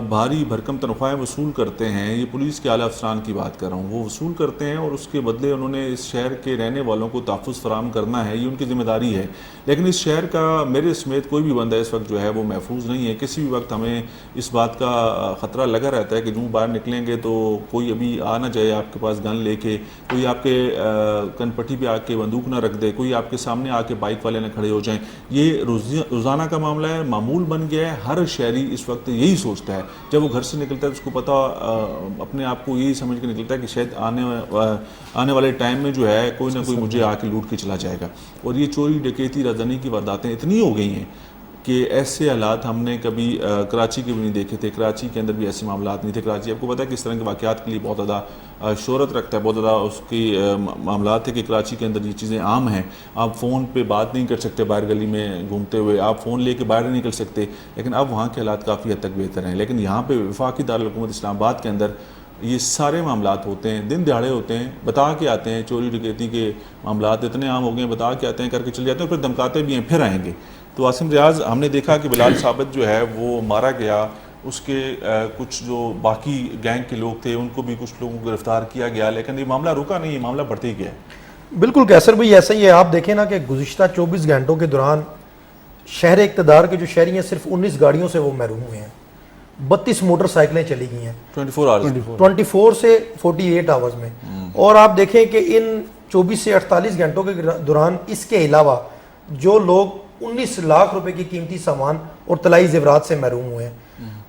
Speaker 1: بھاری بھرکم تنخواہیں وصول کرتے ہیں۔ یہ پولیس کے اعلیٰ افسران کی بات کر رہا ہوں، وہ وصول کرتے ہیں اور اس کے بدلے انہوں نے اس شہر کے رہنے والوں کو تحفظ فراہم کرنا ہے، یہ ان کی ذمہ داری ہے۔ لیکن اس شہر کا میرے سمیت کوئی بھی بندہ اس وقت جو ہے وہ محفوظ نہیں ہے۔ کسی بھی وقت ہمیں اس بات کا خطرہ لگا رہتا ہے کہ جو باہر نکلیں گے تو کوئی ابھی آ نہ جائے آپ کے پاس گن لے کے، کوئی آپ کے کن پٹی پہ آ کے بندوق نہ رکھ دے، کوئی آپ کے سامنے آ کے بائک والے نہ کھڑے ہو جائیں۔ یہ روزانہ کا معاملہ ہے، معمول بن گیا ہے، ہر شہری اس وقت یہی سوچتا ہے ہے. جب وہ گھر سے نکلتا ہے تو اس کو پتہ اپنے آپ کو یہی سمجھ کے نکلتا ہے کہ شاید آنے والے ٹائم میں جو ہے کوئی نہ کوئی مجھے آ کے لوٹ کے چلا جائے گا. اور یہ چوری ڈکیتی رازدانی کی وارداتیں اتنی ہو گئی ہیں کہ ایسے حالات ہم نے کبھی کراچی کے بھی نہیں دیکھے تھے. کراچی کے اندر بھی ایسے معاملات نہیں تھے. کراچی آپ کو پتہ ہے کہ اس طرح کے واقعات کے لیے بہت زیادہ شہرت رکھتا ہے, بہت زیادہ اس کی معاملات ہے کہ کراچی کے اندر یہ چیزیں عام ہیں. آپ فون پہ بات نہیں کر سکتے باہر گلی میں گھومتے ہوئے, آپ فون لے کے باہر نہیں نکل سکتے, لیکن اب وہاں کے حالات کافی حد تک بہتر ہیں. لیکن یہاں پہ وفاقی دارالحکومت اسلام آباد کے اندر یہ سارے معاملات ہوتے ہیں, دن دہاڑے ہوتے ہیں, بتا کے آتے ہیں. چوری ڈکیتی کے معاملات اتنے عام ہو گئے ہیں, بتا کے آتے ہیں, کر کے چل جاتے ہیں, پھر دھمکاتے بھی ہیں پھر آئیں گے. تو عاصم ریاض, ہم نے دیکھا کہ بلال ثابت جو ہے وہ مارا گیا, اس کے کچھ جو باقی گینگ کے لوگ تھے ان کو بھی کچھ لوگوں کو گرفتار کیا گیا, لیکن یہ معاملہ رکا نہیں, یہ معاملہ بڑھتے ہی گیا.
Speaker 3: بالکل کیسر بھائی ایسا ہی ہے. آپ دیکھیں نا کہ گزشتہ 24 گھنٹوں کے دوران شہر اقتدار کے جو شہری ہیں صرف 19 گاڑیوں سے وہ محروم ہوئے ہیں, 32 موٹر سائیکلیں چلی گئی ہیں 24 سے 48 آورز میں. اور آپ دیکھیں کہ ان 24 سے 48 گھنٹوں کے دوران اس کے علاوہ جو لوگ 19 لاکھ روپے کی قیمتی سامان اور طلائی زیورات سے محروم ہوئے ہیں.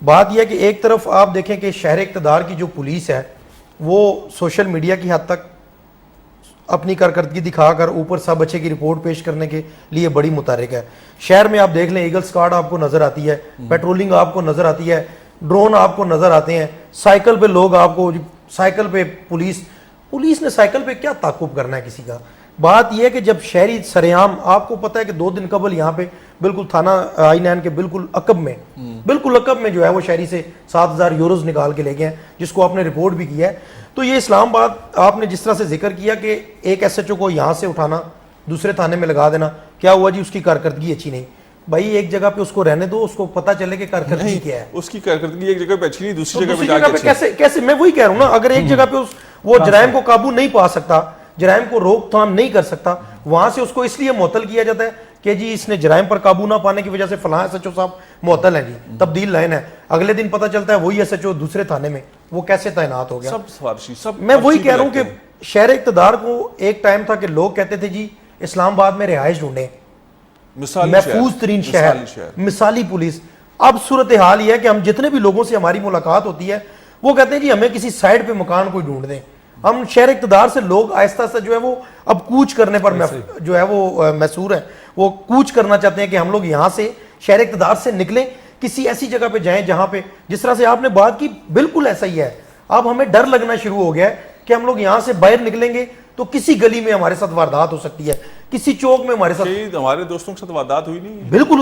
Speaker 3: بات یہ ہے کہ ایک طرف آپ دیکھیں کہ شہر اقتدار کی جو پولیس ہے وہ سوشل میڈیا کی حد تک اپنی کارکردگی دکھا کر اوپر سب اچھے کی رپورٹ پیش کرنے کے لیے بڑی متحرک ہے. شہر میں آپ دیکھ لیں ایگل اسکواڈ آپ کو نظر آتی ہے, پیٹرولنگ آپ کو نظر آتی ہے, ڈرون آپ کو نظر آتے ہیں, سائیکل پہ لوگ آپ کو, سائیکل پہ پولیس نے سائیکل پہ کیا تعاقب کرنا ہے کسی کا. بات یہ ہے کہ جب شہری سریعام, آپ کو پتہ ہے کہ 2 دن قبل یہاں پہ بالکل تھانہ آئی 9 کے بالکل عقب میں جو ہے وہ شہری سے 7,000 یوروز نکال کے لے گئے ہیں, جس کو آپ نے رپورٹ بھی کیا ہے. تو یہ اسلام آباد آپ نے جس طرح سے ذکر کیا کہ ایک ایس ایچ او کو یہاں سے اٹھانا دوسرے تھانے میں لگا دینا, کیا ہوا جی اس کی کارکردگی اچھی نہیں. بھائی ایک جگہ پہ اس کو رہنے دو, اس کو پتہ چلے کہ کارکردگی کیا ہے.
Speaker 1: اس کی کارکردگی ایک جگہ پہ اچھی نہیں, دوسری جگہ پہ
Speaker 3: کیسے میں وہی کہہ رہا ہوں نا, اگر ایک جگہ پہ وہ جرائم کو قابو نہیں پا سکتا, جرائم کو روک تھام نہیں کر سکتا, وہاں سے اس کو اس لیے معطل کیا جاتا ہے کہ جی اس نے جرائم پر قابو نہ پانے کی وجہ سے فلاں ایس ایچ او صاحب معطل ہیں جی, تبدیل لائن ہے. اگلے دن پتہ چلتا ہے وہی ایس ایچ او دوسرے تھانے میں, وہ کیسے تعینات ہو گیا. میں وہی کہہ رہا ہوں کہ شہر اقتدار کو ایک ٹائم تھا کہ لوگ کہتے تھے جی اسلام آباد میں رہائش ڈھونڈیں, محفوظ ترین شہر, مثالی پولیس. اب صورتحال یہ ہے کہ ہم جتنے بھی لوگوں سے ہماری ملاقات ہوتی ہے وہ کہتے ہیں جی ہمیں کسی سائڈ پہ مکان کوئی ڈھونڈ دیں. ہم شہر اقتدار سے لوگ آہستہ آہستہ جو ہے وہ اب کوچ کرنے پر جو ہے وہ محصور ہیں, وہ کوچ کرنا چاہتے ہیں کہ ہم لوگ یہاں سے شہر اقتدار سے نکلیں, کسی ایسی جگہ پہ جائیں جہاں پہ, جس طرح سے آپ نے بات کی بالکل ایسا ہی ہے. اب ہمیں ڈر لگنا شروع ہو گیا ہے کہ ہم لوگ یہاں سے باہر نکلیں گے تو کسی گلی میں ہمارے ساتھ واردات ہو سکتی ہے, کسی چوک میں ہمارے ساتھ.
Speaker 1: ہمارے دوستوں کے ساتھ واردات ہوئی نہیں؟
Speaker 3: بالکل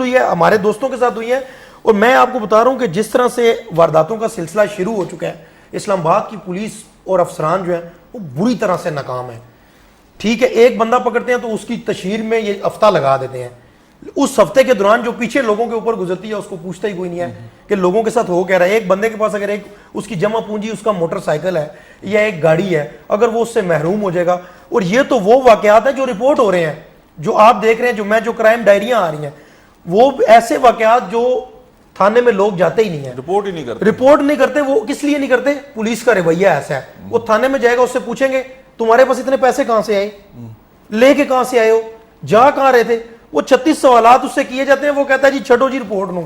Speaker 3: ہوئی ہے, ہمارے دوستوں کے ساتھ ہوئی ہے. اور میں آپ کو بتا رہا ہوں کہ جس طرح سے وارداتوں کا سلسلہ شروع ہو چکا ہے, اسلام آباد کی پولیس اور افسران جو ہیں وہ بری طرح سے ناکام ہیں. ٹھیک ہے, ایک بندہ پکڑتے ہیں تو اس کی تشہیر میں یہ ہفتہ لگا دیتے ہیں, اس ہفتے کے دوران جو پیچھے لوگوں کے اوپر گزرتی ہے اس کو پوچھتا ہی کوئی نہیں ہے کہ لوگوں کے ساتھ ہو کیا رہا ہے. ایک بندے کے پاس اگر ایک اس کی جمع پونجی اس کا موٹر سائیکل ہے یا ایک گاڑی ہے, اگر وہ اس سے محروم ہو جائے گا. اور یہ تو وہ واقعات ہیں جو رپورٹ ہو رہے ہیں, جو آپ دیکھ رہے ہیں, جو کرائم ڈائریاں آ رہی ہیں, وہ ایسے واقعات جو تھانے میں لوگ جاتے ہی نہیں ہیں, رپورٹ نہیں کرتے. وہ کس لیے نہیں کرتے؟ پولیس کا رویہ ایسا ہے. وہ تھانے میں جائے گا, اس سے پوچھیں گے تمہارے پاس اتنے پیسے کہاں سے آئے, لے کے کہاں سے آئے ہو, جا کہاں رہے تھے. وہ 36 سوالات اس سے کیے جاتے ہیں, وہ کہتا ہے جی چھٹو جی رپورٹ نو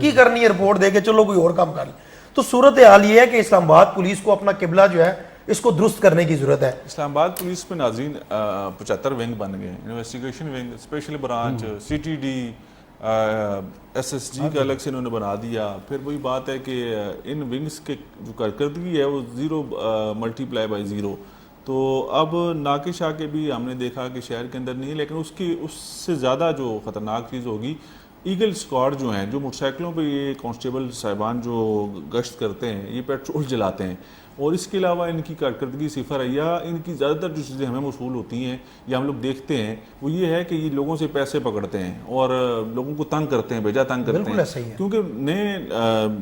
Speaker 3: کی کرنی ہے, رپورٹ دے کے چلو کوئی اور کام کر لیں. تو صورتحال یہ ہے کہ اسلام آباد پولیس کو اپنا قبلہ جو ہے اس کو درست کرنے کی ضرورت ہے.
Speaker 1: اسلام آباد پولیس میں ناظرین 75 ونگ بن گئے, investigation wing, special branch, C T D, S S G کا الگ سے انہوں نے بنا دیا. پھر وہی بات ہے کہ ان ونگز کے جو کارکردگی ہے وہ 0 ملٹی پلائی بائی 0. تو اب ناکے شاکے بھی ہم نے دیکھا کہ شہر کے اندر نہیں ہے, لیکن اس سے زیادہ جو خطرناک چیز ہوگی ایگل اسکواڈ جو ہیں, جو موٹر سائیکلوں پہ یہ کانسٹیبل صاحبان جو گشت کرتے ہیں, یہ پیٹرول جلاتے ہیں, اور اس کے علاوہ ان کی کارکردگی صفر ہے, یا ان کی زیادہ تر جو چیزیں ہمیں موصول ہوتی ہیں یا ہم لوگ دیکھتے ہیں وہ یہ ہے کہ یہ لوگوں سے پیسے پکڑتے ہیں اور لوگوں کو تنگ کرتے ہیں, بھیجا تنگ کرتے ہیں, کیونکہ نئے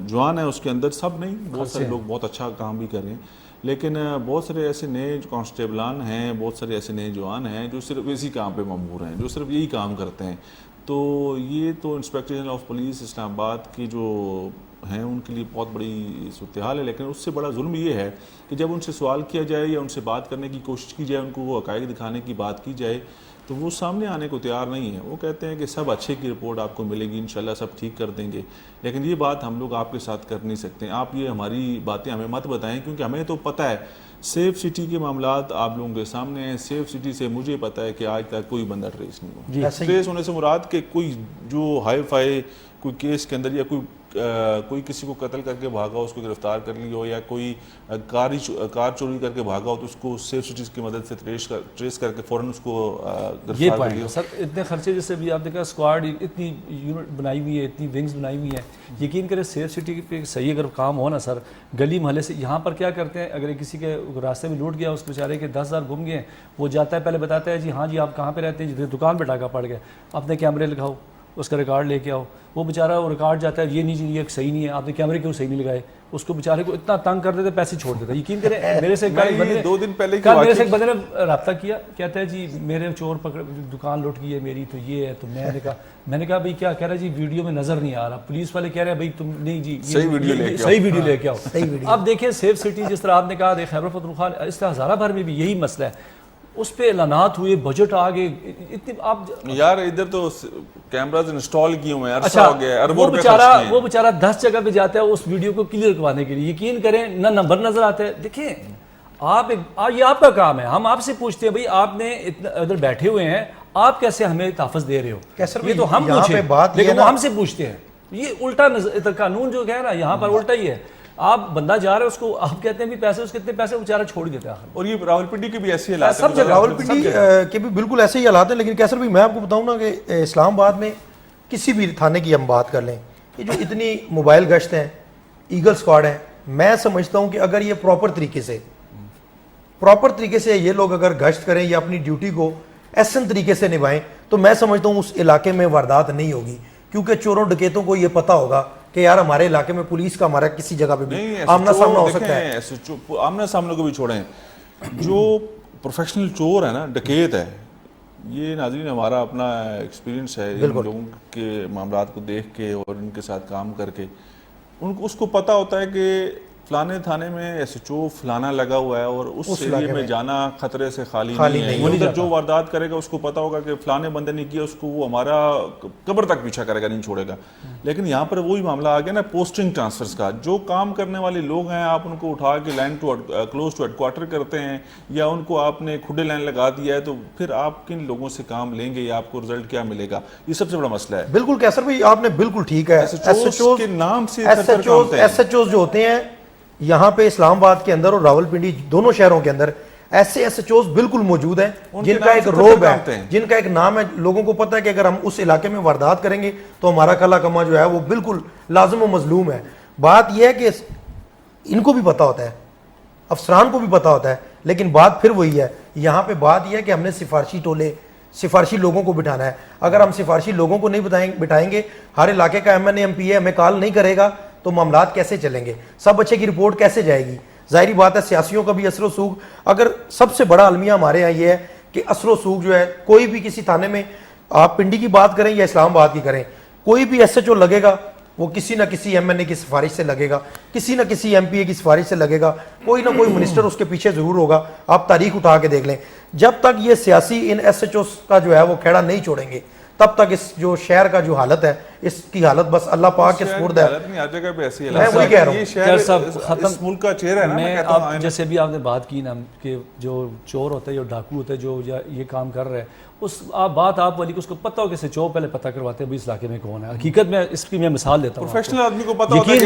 Speaker 1: جوان ہیں اس کے اندر, سب نہیں, بہت سارے لوگ بہت اچھا کام بھی کر رہے ہیں, لیکن بہت سارے ایسے نئے کانسٹیبلان ہیں, بہت سارے ایسے نئے جوان ہیں جو صرف اسی کام پہ مامور ہیں, جو صرف یہی کام کرتے ہیں. تو یہ تو انسپیکٹر جنرل آف پولیس اسلام آباد کی جو ہیں ان کے لیے بہت بڑی صورتحال ہے. لیکن اس سے بڑا ظلم یہ ہے کہ جب ان سے سوال کیا جائے یا ان سے بات کرنے کی کوشش کی جائے, ان کو وہ حقائق دکھانے کی بات کی جائے, تو وہ سامنے آنے کو تیار نہیں ہے. وہ کہتے ہیں کہ سب اچھے کی رپورٹ آپ کو ملے گی, انشاءاللہ سب ٹھیک کر دیں گے. لیکن یہ بات ہم لوگ آپ کے ساتھ کر نہیں سکتے. آپ یہ ہماری باتیں ہمیں مت بتائیں, کیونکہ ہمیں تو پتہ ہے سیف سٹی کے معاملات آپ لوگوں کے سامنے ہیں. سیف سٹی سے مجھے پتہ ہے کہ آج تک کوئی بندہ ٹریس نہیں ہوا. ٹریس ہونے سے مراد کہ کوئی جو ہائی فائی کوئی کیس کے اندر یا کوئی کسی کو قتل کر کے بھاگا ہو, اس کو گرفتار کر لی ہو, یا کوئی کار چوری کر کے بھاگا ہو تو اس کو سیف سٹیز کی مدد سے ٹریس کر کے فوراً اس کو
Speaker 2: یہ
Speaker 1: گرفتار کر
Speaker 2: پوائنٹ
Speaker 1: لیا.
Speaker 2: سر, اتنے خرچے جیسے بھی آپ نے کہا اسکواڈ اتنی یونٹ بنائی ہوئی ہے, اتنی ونگز بنائی ہوئی ہیں. یقین کریں سیف سٹی پہ صحیح اگر کام ہو نا سر, گلی محلے سے یہاں پر کیا کرتے ہیں, اگر کسی کے راستے میں لوٹ گیا اس بیچارے کے 10,000 گم گئے, وہ جاتا ہے پہلے بتاتا ہے جی ہاں جی آپ کہاں پہ رہتے ہیں, جتنے دکان پہ ڈاکہ پڑ گیا, اپنے کیمرے لگاؤ, اس کا ریکارڈ لے کے آؤ. وہ بیچارہ وہ ریکارڈ جاتا ہے یہ نہیں جی یہ صحیح نہیں ہے, آپ نے کیمرے کیوں صحیح نہیں لگائے. اس کو بیچارے کو اتنا تنگ کر دیتے پیسے چھوڑ دیتا. یقین کریں میرے سے
Speaker 1: دو دن پہلے
Speaker 2: میرے سے ایک بندے نے رابطہ کیا, کہتا ہے جی میرے چور پکڑ دکان لوٹ گئی ہے میری, تو یہ ہے. تو میں نے کہا بھائی کیا کہہ رہا ہے جی ویڈیو میں نظر نہیں آ رہا. پولیس والے کہہ رہے ہیں بھائی تم نہیں جی
Speaker 1: صحیح ویڈیو
Speaker 2: لے کے آؤ. اب دیکھیں سیف سٹی جس طرح آپ نے کہا خیبر پختونخوا, اس طرح ہزارہ بھر میں بھی یہی مسئلہ ہے. اس پہ اعلانات ہوئے, بجٹ آ گئے اتنی. آپ
Speaker 1: یار ادھر تو کیمراز انسٹال کیے ہوئے ہیں, عرصہ ہو گیا, اربوں روپے
Speaker 2: وہ بیچارہ 10 جگہ پہ جاتا ہے اس ویڈیو کو کلیئر کروانے کے لیے. یقین کریں نہ نمبر نظر آتا ہے. دیکھیں یہ آپ کا کام ہے, ہم آپ سے پوچھتے ہیں بھائی آپ نے ادھر بیٹھے ہوئے ہیں, آپ کیسے ہمیں تحفظ دے رہے ہو. یہ تو ہم پوچھیں لیکن وہ ہم سے پوچھتے ہیں. یہ الٹا قانون جو کہہ رہا ہے یہاں پر الٹا ہی ہے. آپ بندہ جا رہا ہے اس کو آپ کہتے ہیں بھی پیسے, اس کتنے پیسے بیچارہ چھوڑ ہی دیتا ہے.
Speaker 1: اور یہ راولپنڈی کے بھی ایسے حالات
Speaker 3: ہیں, راولپنڈی کے بھی بالکل ایسے ہی حالات ہیں. لیکن کیسر بھائی میں آپ کو بتاؤں نا کہ اسلام آباد میں کسی بھی تھانے کی ہم بات کر لیں, یہ جو اتنی موبائل گشت ہیں, ایگل اسکواڈ ہیں, میں سمجھتا ہوں کہ اگر یہ پراپر طریقے سے یہ لوگ اگر گشت کریں یا اپنی ڈیوٹی کو احسن طریقے سے نبھائیں, تو میں سمجھتا ہوں اس علاقے میں واردات نہیں ہوگی. کیونکہ چوروں ڈکیتوں کو یہ پتہ ہوگا کہ یار ہمارے علاقے میں پولیس کا ہمارا کسی جگہ پہ بھی آمنا سامنا ہو سکتا ہے.
Speaker 1: آمنا سامنے کو بھی چھوڑیں, جو پروفیشنل چور ہے نا, ڈکیت ہے, یہ ناظرین ہمارا اپنا ایکسپیرینس ہے ان لوگوں کے معاملات کو دیکھ کے اور ان کے ساتھ کام کر کے. ان کو اس کو پتہ ہوتا ہے کہ فلانے تھانے میں ایس ایچ او فلانا لگا ہوا ہے اور اس ایریے میں جانا خطرے سے خالی نہیں ہے. جو واردات کرے گا اس کو پتا ہوگا کہ فلانے بندے نے کیا, اس کو وہ ہمارا قبر تک پیچھا کرے گا, نہیں چھوڑے گا. لیکن یہاں پر وہی معاملہ آ گیا نا پوسٹنگ ٹرانسفرز کا. جو کام کرنے والے لوگ ہیں آپ ان کو اٹھا کے line close to headquarter کرتے ہیں, یا ان کو آپ نے کھڈے لائن لگا دیا ہے, تو پھر آپ کن لوگوں سے کام لیں گے یا آپ کو رزلٹ کیا ملے گا. یہ سب سے بڑا مسئلہ ہے.
Speaker 3: بالکل کیسر بھائی آپ نے بالکل ٹھیک ہے.
Speaker 1: ایس کے نام سے
Speaker 3: ایس ایچ اوز جو ہوتے ہیں یہاں پہ اسلام آباد کے اندر اور راولپنڈی دونوں شہروں کے اندر ایسے ایس ایچ اوز بالکل موجود ہیں جن کا ایک روب ہے, جن کا ایک نام ہے. لوگوں کو پتہ ہے کہ اگر ہم اس علاقے میں واردات کریں گے تو ہمارا کلا کما جو ہے وہ بالکل لازم و مظلوم ہے. بات یہ ہے کہ ان کو بھی پتہ ہوتا ہے, افسران کو بھی پتہ ہوتا ہے, لیکن بات پھر وہی ہے. یہاں پہ بات یہ ہے کہ ہم نے سفارشی لوگوں کو بٹھانا ہے. اگر ہم سفارشی لوگوں کو نہیں بٹھائیں گے, ہر علاقے کا M N A M P A ہمیں کال نہیں کرے گا, تو معاملات کیسے چلیں گے, سب اچھے کی رپورٹ کیسے جائے گی. ظاہری بات ہے سیاسیوں کا بھی اثر و سوگ. اگر سب سے بڑا المیہ ہمارے یہاں یہ ہے کہ اثر و سوگ جو ہے کوئی بھی کسی تھانے میں, آپ پنڈی کی بات کریں یا اسلام آباد کی کریں, کوئی بھی ایس ایچ او لگے گا وہ کسی نہ کسی ایم این اے کی سفارش سے لگے گا, کسی نہ کسی ایم پی اے کی سفارش سے لگے گا, کوئی نہ کوئی منسٹر اس کے پیچھے ضرور ہوگا. آپ تاریخ اٹھا کے دیکھ لیں, جب تک یہ سیاسی ان ایس ایچ اوز کا جو ہے وہ کھیڑا نہیں چھوڑیں گے تب تک اس جو شہر کا جو حالت ہے اس کی حالت بس اللہ پاک کے سپرد ہے.
Speaker 1: میں
Speaker 3: وہی کہہ رہا ہوں
Speaker 1: اس ملک کا چہرہ ہے نا.
Speaker 2: میں جیسے بھی آپ نے بات کی نا کہ جو چور ہوتا ہے, جو ڈاکو ہوتا ہے, جو یہ کام کر رہا ہے, اس بات آپ والی کو اس کو پتہ ہو کہ چور پہلے پتہ کرواتے ہیں اس علاقے میں کون ہے. حقیقت میں اس کی میں مثال دیتا ہوں,
Speaker 1: پروفیشنل آدمی کو پتہ ہوتا
Speaker 2: ہے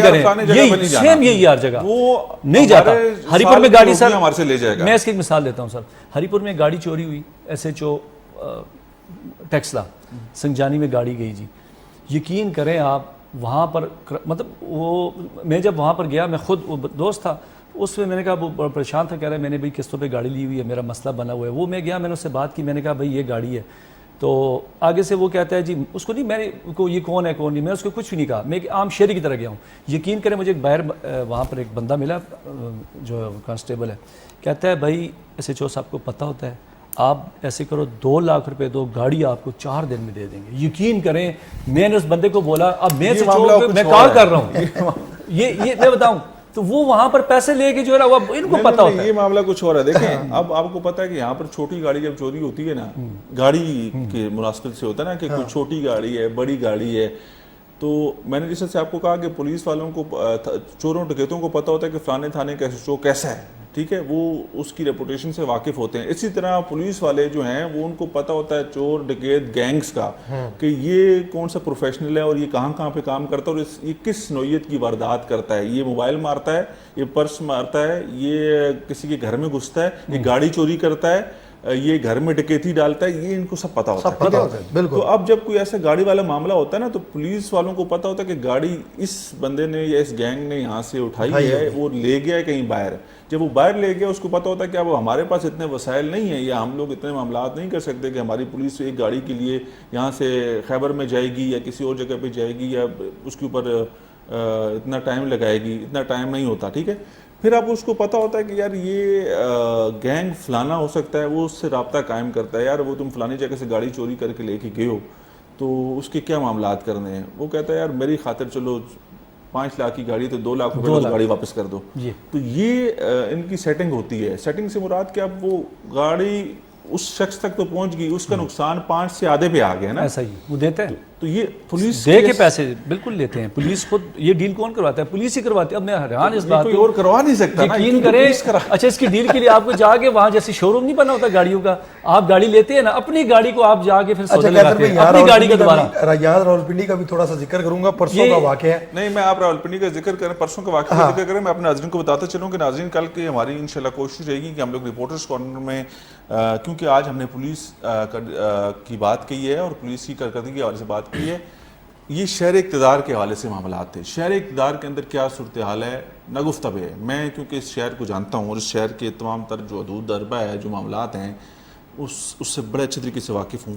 Speaker 2: کہ سیم یہی ہر جگہ
Speaker 1: وہ
Speaker 2: نہیں جاتا. ہری پور میں گاڑی سر
Speaker 1: ہمارے سے لے جائے گا.
Speaker 2: میں اس کی ایک مثال دیتا ہوں سر. ہری پور میں گاڑی چوری ہوئی, ایس ایچ او ٹیکسلا سنجانی میں گاڑی گئی جی. یقین کریں آپ وہاں پر مطلب وہ میں جب وہاں پر گیا, میں خود وہ دوست تھا اس میں, میں نے کہا وہ بڑا پریشان تھا, کہہ رہا ہے میں نے بھائی قسطوں پہ گاڑی لی ہوئی ہے, میرا مسئلہ بنا ہوا ہے. وہ میں گیا, میں نے اس سے بات کی, میں نے کہا بھائی یہ گاڑی ہے, تو آگے سے وہ کہتا ہے جی اس کو نہیں, میں نے کو یہ کون ہے کون نہیں, میں اس کو کچھ بھی نہیں کہا, میں ایک عام شہری کی طرح گیا ہوں. یقین کریں مجھے ایک باہر وہاں پر ایک بندہ ملا جو کانسٹیبل ہے, کہتا ہے بھائی ایس ایچ او صاحب کو پتہ ہوتا ہے, آپ ایسے کرو 2 لاکھ روپے دو, گاڑی آپ کو 4 دن میں دے دیں گے. یقین کریں میں نے اس بندے کو بولا, اب میں کال کر رہا ہوں, یہ میں بتاؤں تو وہ وہاں پر پیسے لے کے جو ہے نا وہ ان کو پتہ ہوتا ہے.
Speaker 1: یہ معاملہ کچھ اور ہے. دیکھیں اب آپ کو پتا ہے کہ یہاں پر چھوٹی گاڑی جب چوری ہوتی ہے نا, گاڑی کے مناسبت سے ہوتا ہے نا کہ کوئی چھوٹی گاڑی ہے, بڑی گاڑی ہے, تو میں نے جیسے آپ کو کہا کہ پولیس والوں کو, چوروں ڈکیتوں کو پتہ ہوتا ہے کہ فلانے تھانے کا چور کیسا ہے, ٹھیک ہے, وہ اس کی ریپوٹیشن سے واقف ہوتے ہیں. اسی طرح پولیس والے جو ہیں وہ ان کو پتہ ہوتا ہے چور ڈکیت گینگز کا کہ یہ کون سا پروفیشنل ہے اور یہ کہاں پہ کام کرتا ہے اور یہ کس نوعیت کی واردات کرتا ہے. یہ موبائل مارتا ہے, یہ پرس مارتا ہے, یہ کسی کے گھر میں گھستا ہے, یہ گاڑی چوری کرتا ہے, یہ گھر میں ڈکیتی ڈالتا ہے, یہ ان کو سب پتہ ہوتا ہے.
Speaker 3: بالکل.
Speaker 1: تو اب جب کوئی ایسا گاڑی والا معاملہ ہوتا ہے نا تو پولیس والوں کو پتہ ہوتا ہے کہ گاڑی اس بندے نے یا اس گینگ نے یہاں سے اٹھائی ہے, وہ لے گیا ہے کہیں باہر. جب وہ باہر لے گیا اس کو پتہ ہوتا ہے کہ اب ہمارے پاس اتنے وسائل نہیں ہیں یا ہم لوگ اتنے معاملات نہیں کر سکتے کہ ہماری پولیس ایک گاڑی کے لیے یہاں سے خیبر میں جائے گی یا کسی اور جگہ پہ جائے گی یا اس کے اوپر اتنا ٹائم لگائے گی, اتنا ٹائم نہیں ہوتا, ٹھیک ہے. پھر اب اس کو پتہ ہوتا ہے کہ یار یہ گینگ فلانا ہو سکتا ہے, وہ اس سے رابطہ قائم کرتا ہے, یار وہ تم فلانی جگہ سے گاڑی چوری کر کے لے کے گئے ہو تو اس کے کیا معاملات کرنے ہیں. وہ کہتا ہے یار میری خاطر چلو 5 لاکھ کی گاڑی تو 2 لاکھ روپے گاڑی واپس کر دو. تو یہ ان کی سیٹنگ ہوتی ہے. سیٹنگ سے مراد کہ اب وہ گاڑی اس شخص تک تو پہنچ گئی, اس کا نقصان 5 سے آدھے پہ آ گیا نا.
Speaker 2: ایسا ہی وہ دیتے ہیں,
Speaker 1: تو یہ پولیس
Speaker 2: دے کے پیسے بالکل لیتے ہیں. پولیس خود یہ ڈیل کون کرواتا ہے؟ پولیس ہی کرواتی ہے. اب میں حیران اس بات
Speaker 1: کوئی اور کروا نہیں سکتا نا,
Speaker 2: یقین کریں. اچھا اس کی ڈیل کے لیے آپ کو جا کے وہاں جیسے شو روم نہیں بنا ہوتا گاڑیوں کا, آپ گاڑی لیتے ہیں نا, اپنی گاڑی کو آپ جا کے پھر سودا لگاتے ہیں اپنی گاڑی کا دوبارہ.
Speaker 3: یہاں راولپنڈی کا بھی تھوڑا سا ذکر کروں گا, پرسوں کا واقعہ ہے.
Speaker 1: نہیں میں آپ راولپنڈی کا ذکر کریں, پرسوں کا واقعہ کا ذکر کریں, میں اپنے ناظرین کو بتاتا چلوں کہ ناظرین کل کی ہماری انشاءاللہ کوشش رہے گی کہ ہم لوگ رپورٹرز کارنر میں, کیونکہ آج ہم نے پولیس کی بات کی ہے اور پولیس کی کارکردگی کے حوالے سے بات کی ہے, یہ شہر اقتدار کے حوالے سے معاملات تھے. شہر اقتدار کے اندر کیا صورتحال ہے نگفتہ ہے. میں کیونکہ اس شہر کو جانتا ہوں اور اس شہر کے تمام تر جو حدود دربہ ہے, جو معاملات ہیں, اس سے بڑے اچھے طریقے سے واقف ہوں.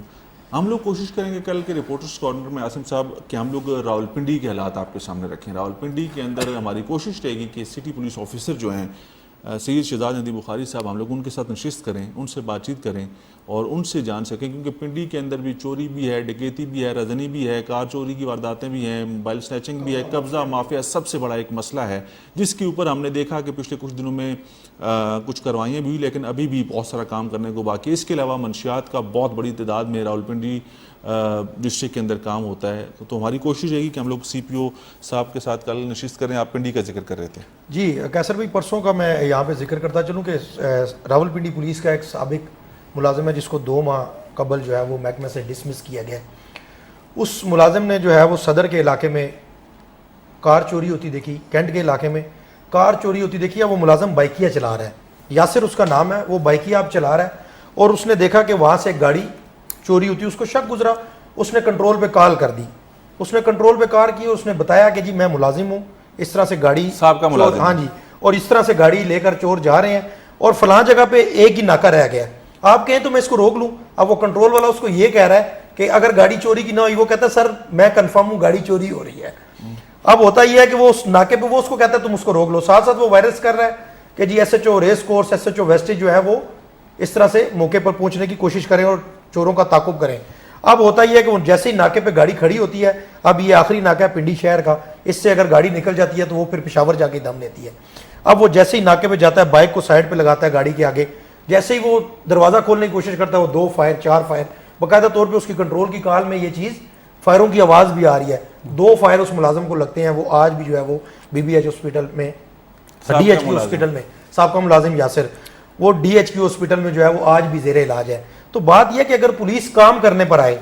Speaker 1: ہم لوگ کوشش کریں گے کل کے رپورٹرز کارنر میں عاصم صاحب کہ ہم لوگ راولپنڈی کے حالات آپ کے سامنے رکھیں. راولپنڈی کے اندر ہماری کوشش رہے گی کہ سٹی پولیس آفیسر جو ہیں سید شہزاد ندی بخاری صاحب, ہم لوگ ان کے ساتھ نشست کریں, ان سے بات چیت کریں اور ان سے جان سکیں, کیونکہ پنڈی کے اندر بھی چوری بھی ہے, ڈکیتی بھی ہے, رزنی بھی ہے, کار چوری کی وارداتیں بھی ہیں, موبائل سنیچنگ بھی ہے, قبضہ مافیا سب سے بڑا ایک مسئلہ ہے جس کے اوپر ہم نے دیکھا کہ پچھلے کچھ دنوں میں کچھ کروائیاں بھی ہوئی, لیکن ابھی بھی بہت سارا کام کرنے کو باقی ہے. اس کے علاوہ منشیات کا بہت بڑی تعداد میں راولپنڈی ڈسٹرکٹ کے اندر کام ہوتا ہے. تو ہماری کوشش رہے گی کہ ہم لوگ سی پی او صاحب کے ساتھ کل نشست کریں. آپ پنڈی کا ذکر کر رہے تھے.
Speaker 3: جی کیسر بھائی, پرسوں کا میں یہاں پہ ذکر کرتا چلوں کہ راولپنڈی پولیس کا ایک سابق ملازم ہے جس کو 2 ماہ قبل جو ہے وہ محکمہ سے ڈسمس کیا گیا. اس ملازم نے جو ہے وہ صدر کے علاقے میں کار چوری ہوتی دیکھی, کینٹ کے علاقے میں کار چوری ہوتی دیکھی. وہ ملازم بائکیا چلا رہا ہے, یاسر اس کا نام ہے, وہ بائکیا آپ چلا رہا ہے اور اس نے دیکھا کہ وہاں سے ایک گاڑی چوری ہوتی. اس کو شک گزرا, اس نے کنٹرول پہ کال کر دی. اس نے کنٹرول پہ کار کی اور اس نے بتایا کہ جی میں ملازم ہوں, اس طرح سے گاڑی
Speaker 1: صاحب کا ملازم,
Speaker 3: ہاں جی, اور اس طرح سے گاڑی لے کر چور جا رہے ہیں اور فلاں جگہ پہ ایک ہی ناکہ رہ گیا, آپ کہیں تو میں اس کو روک لوں. اب وہ کنٹرول والا اس کو یہ کہہ رہا ہے کہ اگر گاڑی چوری کی نہ ہوئی, وہ کہتا ہے سر میں کنفرم ہوں گاڑی چوری ہو رہی ہے. اب ہوتا یہ ہے کہ وہ اس ناکے پہ وہ اس کو کہتا ہے تم اس کو روک لو, ساتھ ساتھ وہ وائرس کر رہا ہے کہ جی S H O Race Course, S H O Westridge جو ہے وہ اس طرح سے موقع پر پہنچنے کی کوشش کریں اور چوروں کا تعاقب کریں. اب ہوتا یہ ہے کہ وہ جیسے ہی ناکے پہ گاڑی کھڑی ہوتی ہے, اب یہ آخری ناکہ ہے پنڈی شہر کا, اس سے اگر گاڑی نکل جاتی ہے تو وہ پھر پشاور جا کے دم لیتی ہے. اب وہ جیسے ہی ناکے پہ جاتا ہے بائک کو سائڈ پہ لگاتا ہے گاڑی کے آگے, جیسے ہی وہ دروازہ کھولنے کی کوشش کرتا ہے وہ 2 فائر 4 فائر, باقاعدہ طور پہ اس کی کنٹرول کی کال میں یہ چیز فائروں کی آواز بھی آ رہی ہے. 2 فائر اس ملازم کو لگتے ہیں. وہ آج بھی جو ہے وہ بی بی ایچ ہاسپٹل میں, ڈی ایچ کیو ہاسپٹل میں, صاحب کا ملازم یاسر, وہ ڈی ایچ کیو ہاسپٹل میں جو ہے وہ آج بھی زیر علاج ہے. تو بات یہ کہ اگر پولیس کام کرنے پر آئے,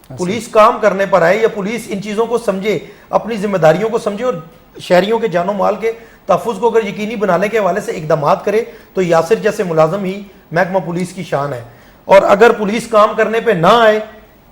Speaker 3: پولیس کام کرنے پر آئے یا پولیس ان چیزوں کو سمجھے, اپنی ذمہ داریوں کو سمجھے اور شہریوں کے جان و مال کے تحفظ کو اگر یقینی بنانے کے حوالے سے اقدامات کرے, تو یاسر جیسے ملازم ہی محکمہ پولیس کی شان ہے. اور اگر پولیس کام کرنے پہ نہ آئے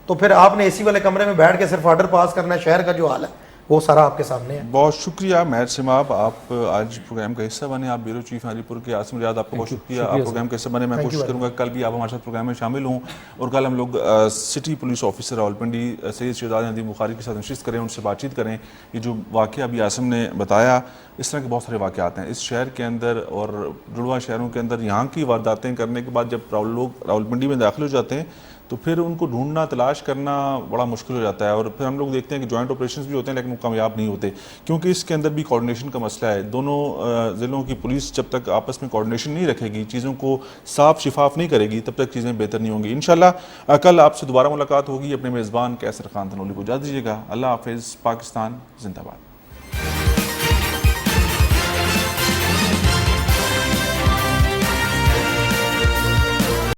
Speaker 3: تو پھر آپ نے اے سی والے کمرے میں بیٹھ کے صرف آرڈر پاس کرنا ہے. شہر کا جو حال ہے وہ سارا آپ کے سامنے ہے.
Speaker 1: بہت شکریہ مہر صاحب, آپ آج پروگرام کا حصہ بنے. آپ بیورو چیف ہری پور کے عاصم ریاض, آپ کو بہت شکریہ. آپ پروگرام کا حصہ بنے. میں کوشش کروں گا کل بھی آپ ہمارے ساتھ پروگرام میں شامل ہوں اور کل ہم لوگ سٹی پولیس آفیسر راولپنڈی سید شہزاد ندی بخاری کے ساتھ نشست کریں, ان سے بات چیت کریں. یہ جو واقعہ ابھی عاصم نے بتایا, اس طرح کے بہت سارے واقعات ہیں اس شہر کے اندر اور جڑواں شہروں کے اندر. یہاں کی وارداتیں کرنے کے بعد جب لوگ راولپنڈی میں داخل ہو جاتے ہیں تو پھر ان کو ڈھونڈنا تلاش کرنا بڑا مشکل ہو جاتا ہے، اور پھر ہم لوگ دیکھتے ہیں کہ جوائنٹ آپریشنز بھی ہوتے ہیں لیکن وہ کامیاب نہیں ہوتے، کیونکہ اس کے اندر بھی کوارڈینیشن کا مسئلہ ہے. دونوں ضلعوں کی پولیس جب تک آپس میں کوارڈینیشن نہیں رکھے گی، چیزوں کو صاف شفاف نہیں کرے گی، تب تک چیزیں بہتر نہیں ہوں گی. انشاءاللہ کل آپ سے دوبارہ ملاقات ہوگی. اپنے میزبان کیسر خان تنولی کو اجازت دیجیے گا. اللہ حافظ. پاکستان زندہ باد.